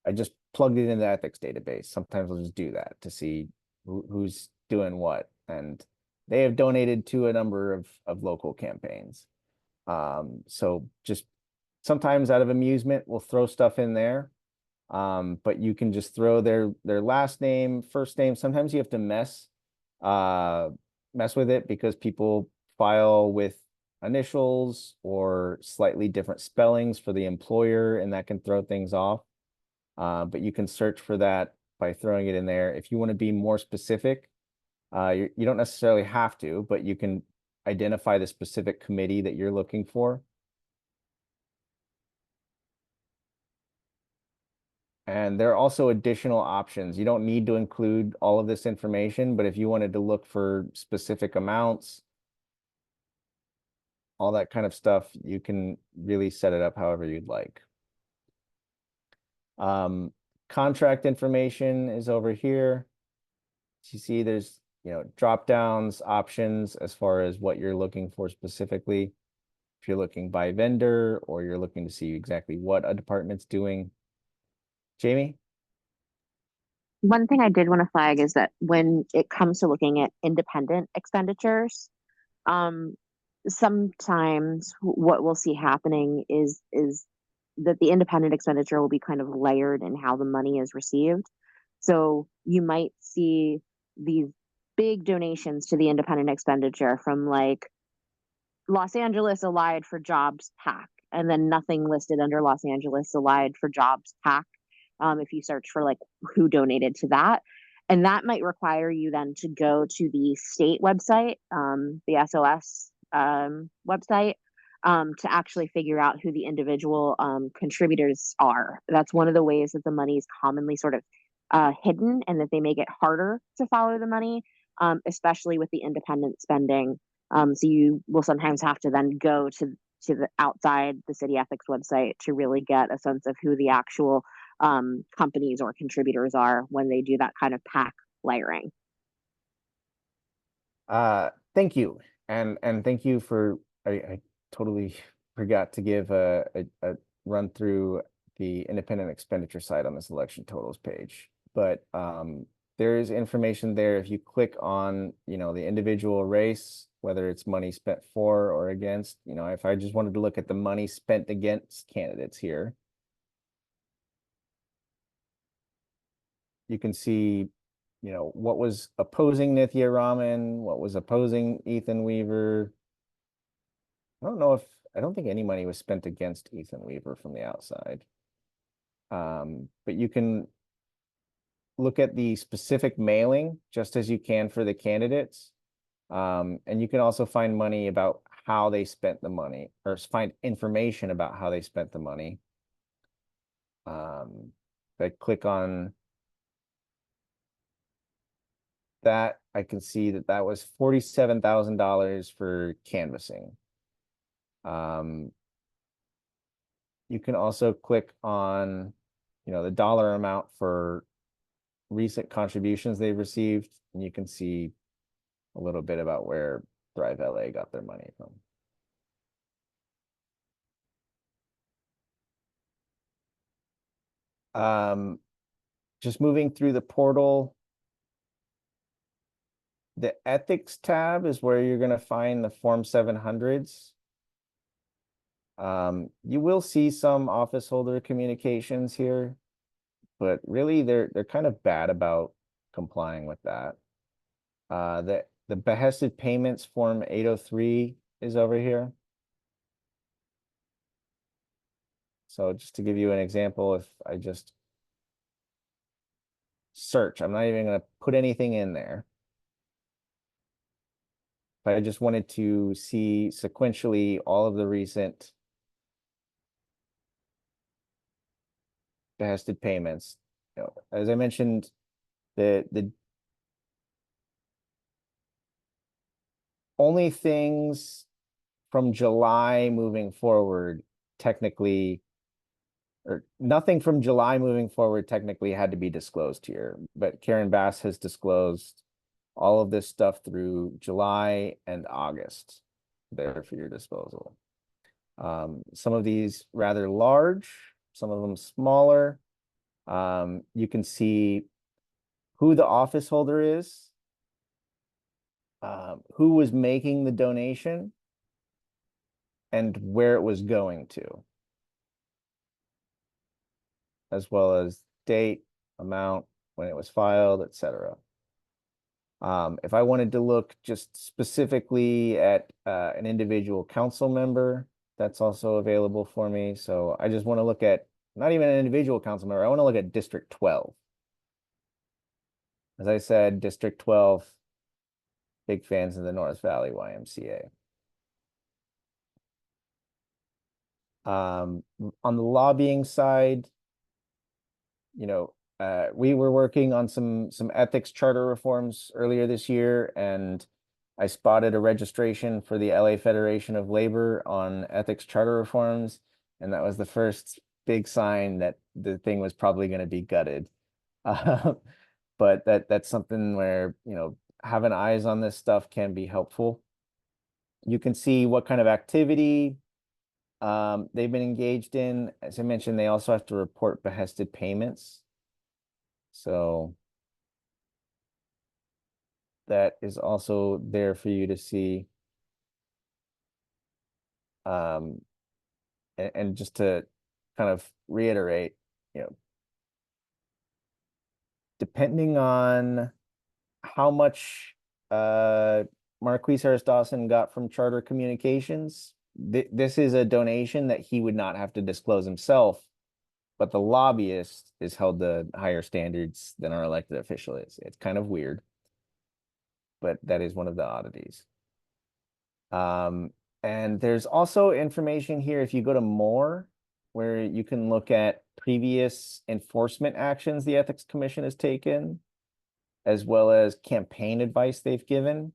I just plugged it into the ethics database. Sometimes I'll just do that to see who's doing what. And they have donated to a number of local campaigns. So just sometimes out of amusement, we'll throw stuff in there. But you can just throw their last name, first name. Sometimes you have to mess with it because people file with initials or slightly different spellings for the employer, and that can throw things off. But you can search for that by throwing it in there. If you want to be more specific, you don't necessarily have to, but you can identify the specific committee that you're looking for. And there are also additional options. You don't need to include all of this information, but if you wanted to look for specific amounts, all that kind of stuff, you can really set it up however you'd like. Contract information is over here. So you see there's, you know, drop downs, options as far as what you're looking for specifically. If you're looking by vendor, or you're looking to see exactly what a department's doing. Jamie?
One thing I did want to flag is that when it comes to looking at independent expenditures, sometimes what we'll see happening is that the independent expenditure will be kind of layered in how the money is received. So you might see these big donations to the independent expenditure from like Los Angeles Allied for Jobs PAC, and then nothing listed under Los Angeles Allied for Jobs PAC. If you search for like who donated to that. And that might require you then to go to the state website, the SOS website, to actually figure out who the individual contributors are. That's one of the ways that the money is commonly sort of hidden, and that they make it harder to follow the money, especially with the independent spending. So you will sometimes have to then go to the outside the city ethics website to really get a sense of who the actual companies or contributors are when they do that kind of PAC layering.
Thank you. And thank you for, I totally forgot to give a run through the independent expenditure side on this election totals page. But there is information there. If you click on, you know, the individual race, whether it's money spent for or against, you know, if I just wanted to look at the money spent against candidates here, you can see, you know, what was opposing Nithya Raman, what was opposing Ethan Weaver. I don't think any money was spent against Ethan Weaver from the outside. But you can look at the specific mailing just as you can for the candidates. And you can also find money about how they spent the money, or find information about how they spent the money. If I click on that, I can see that was $47,000 for canvassing. You can also click on, you know, the dollar amount for recent contributions they've received, and you can see a little bit about where Thrive LA got their money from. Just moving through the portal, the ethics tab is where you're going to find the Form 700s. You will see some office holder communications here. but really they're kind of bad about complying with that. The behested payments form 803 is over here. So just to give you an example, if I just search, I'm not even going to put anything in there. But I just wanted to see sequentially all of the recent behested payments. You know, as I mentioned, the only things from July moving forward technically, or nothing from July moving forward technically had to be disclosed here, but Karen Bass has disclosed all of this stuff through July and August there for your disposal. Some of these rather large, some of them smaller. You can see who the office holder is, who was making the donation, and where it was going to, as well as date, amount, when it was filed, etc. If I wanted to look just specifically at an individual council member, that's also available for me. So I just want to look at not even an individual council member, I want to look at District 12. As I said, District 12, big fans of the North Valley YMCA. On the lobbying side, you know, we were working on some ethics charter reforms earlier this year, and I spotted a registration for the LA Federation of Labor on ethics charter reforms, and that was the first big sign that the thing was probably going to be gutted. But that's something where, you know, having eyes on this stuff can be helpful. You can see what kind of activity they've been engaged in. As I mentioned, they also have to report behested payments. So that is also there for you to see. And just to kind of reiterate, you know, depending on how much Marquise Harris Dawson got from Charter Communications, this is a donation that he would not have to disclose himself, but the lobbyist is held to higher standards than our elected official is. It's kind of weird, but that is one of the oddities. And there's also information here if you go to more, where you can look at previous enforcement actions the Ethics Commission has taken, as well as campaign advice they've given.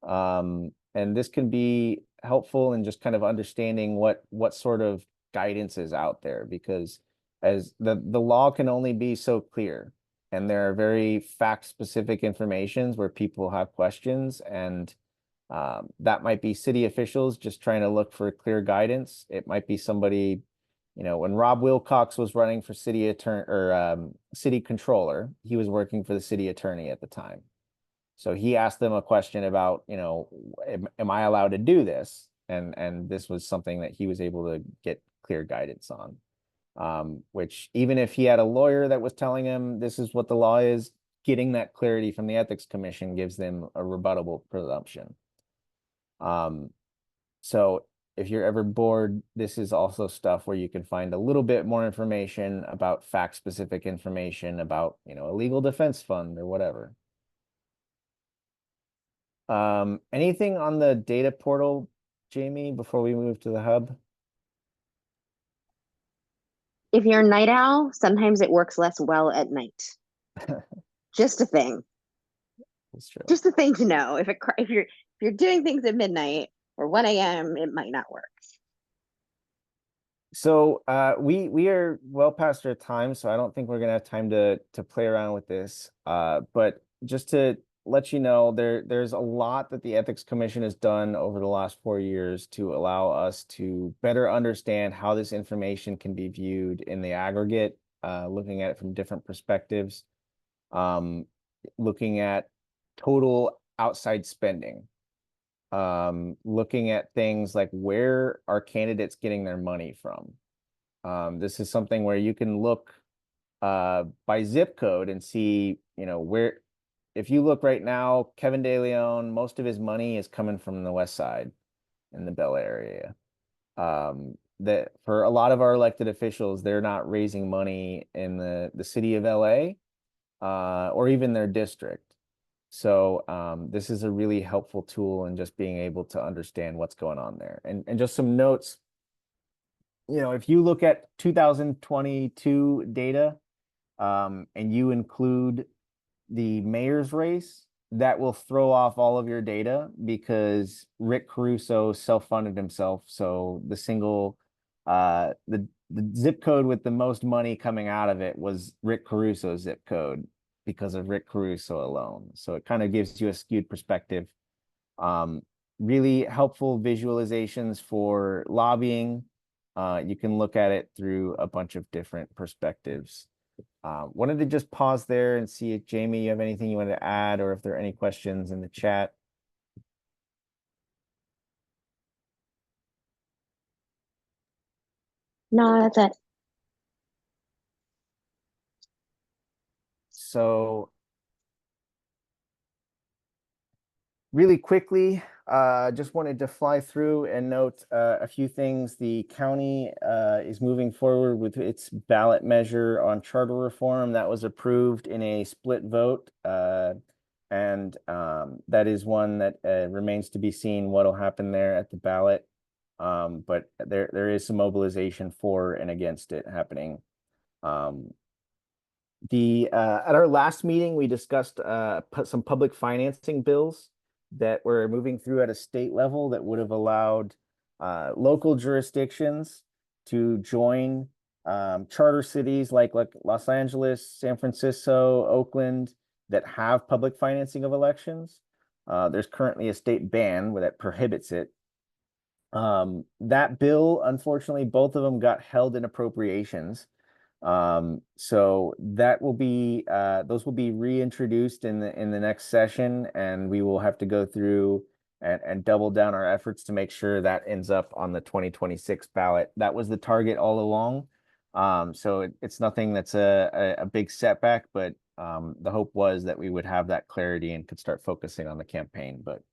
And this can be helpful in just kind of understanding what sort of guidance is out there, because as the law can only be so clear, and there are very fact-specific informations where people have questions, and that might be city officials just trying to look for clear guidance. It might be somebody, you know, when Rob Wilcox was running for city attorney or city controller, he was working for the city attorney at the time. So he asked them a question about, you know, am I allowed to do this? And this was something that he was able to get clear guidance on, which even if he had a lawyer that was telling him this is what the law is, getting that clarity from the Ethics Commission gives them a rebuttable presumption. So if you're ever bored, this is also stuff where you can find a little bit more information about fact-specific information about, you know, a legal defense fund or whatever. Anything on the data portal, Jamie, before we move to the hub?
If you're a night owl, sometimes it works less well at night. Just a thing.
That's true.
Just a thing to know. If you're doing things at midnight or 1 a.m., it might not work.
So we are well past our time, so I don't think we're gonna have time to play around with this. But just to let you know, there's a lot that the Ethics Commission has done over the last 4 years to allow us to better understand how this information can be viewed in the aggregate, looking at it from different perspectives, looking at total outside spending, looking at things like where are candidates getting their money from. This is something where you can look by zip code and see, you know, where, if you look right now, Kevin De Leon, most of his money is coming from the west side in the Bel Air area. That for a lot of our elected officials, they're not raising money in the city of LA, or even their district. So this is a really helpful tool in just being able to understand what's going on there. And just some notes, you know, if you look at 2022 data, and you include the mayor's race, that will throw off all of your data because Rick Caruso self-funded himself. So the single, the zip code with the most money coming out of it was Rick Caruso's zip code because of Rick Caruso alone. So it kind of gives you a skewed perspective. Really helpful visualizations for lobbying. You can look at it through a bunch of different perspectives. Wanted to just pause there and see if Jamie, you have anything you wanted to add, or if there are any questions in the chat.
No, that's it.
So really quickly, just wanted to fly through and note a few things. The county is moving forward with its ballot measure on charter reform that was approved in a split vote. And that is one that remains to be seen what'll happen there at the ballot. But there is some mobilization for and against it happening. At our last meeting, we discussed some public financing bills that were moving through at a state level that would have allowed local jurisdictions to join charter cities like Los Angeles, San Francisco, Oakland that have public financing of elections. There's currently a state ban that prohibits it. That bill, unfortunately, both of them got held in appropriations. So that will be those will be reintroduced in the next session, and we will have to go through and double down our efforts to make sure that ends up on the 2026 ballot. That was the target all along. So it's nothing that's a big setback, but the hope was that we would have that clarity and could start focusing on the campaign. But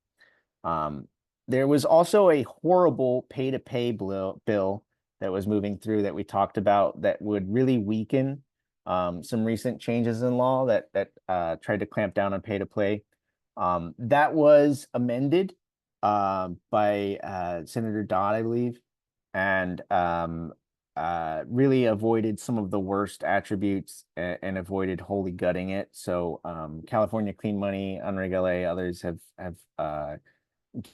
there was also a horrible pay-to-pay bill that was moving through that we talked about that would really weaken some recent changes in law that tried to clamp down on pay-to-play. That was amended by Senator Dodd, I believe, and really avoided some of the worst attributes and avoided wholly gutting it. So California Clean Money, Unreg LA, others have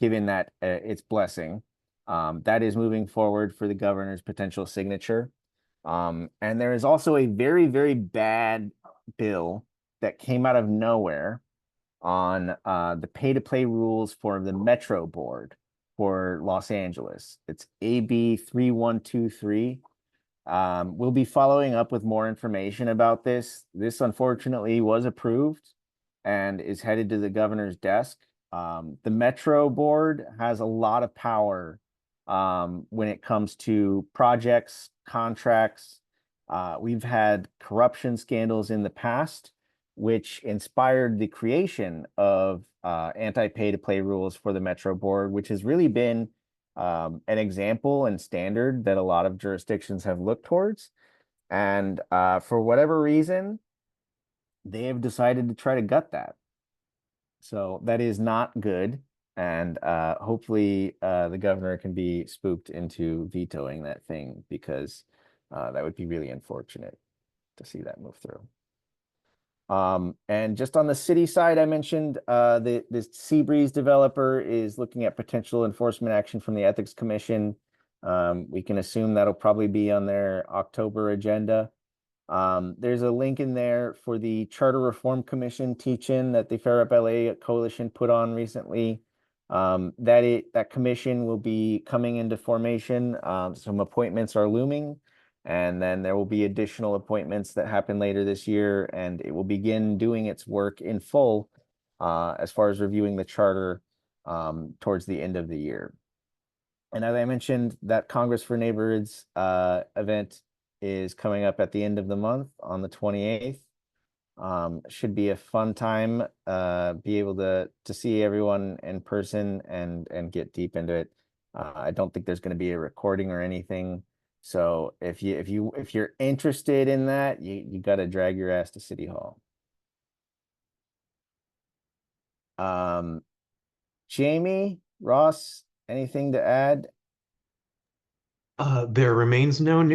given that its blessing. That is moving forward for the governor's potential signature. And there is also a very, very bad bill that came out of nowhere on the pay-to-play rules for the Metro Board for Los Angeles. It's AB 3123. We'll be following up with more information about this. This unfortunately was approved and is headed to the governor's desk. The Metro Board has a lot of power when it comes to projects, contracts. We've had corruption scandals in the past, which inspired the creation of anti-pay-to-play rules for the Metro Board, which has really been an example and standard that a lot of jurisdictions have looked towards. And for whatever reason, they have decided to try to gut that. So that is not good. And hopefully the governor can be spooked into vetoing that thing, because that would be really unfortunate to see that move through. And just on the city side, I mentioned the Seabreeze developer is looking at potential enforcement action from the Ethics Commission. We can assume that'll probably be on their October agenda. There's a link in there for the Charter Reform Commission teach-in that the Fair Up LA Coalition put on recently. That commission will be coming into formation. Some appointments are looming, and then there will be additional appointments that happen later this year, and it will begin doing its work in full as far as reviewing the charter towards the end of the year. And as I mentioned, that Congress for Neighborhoods event is coming up at the end of the month on the 28th. Should be a fun time, be able to see everyone in person and get deep into it. I don't think there's going to be a recording or anything. So if you're interested in that, you got to drag your ass to City Hall. Jamie, Ross, anything to add?
There remains no news.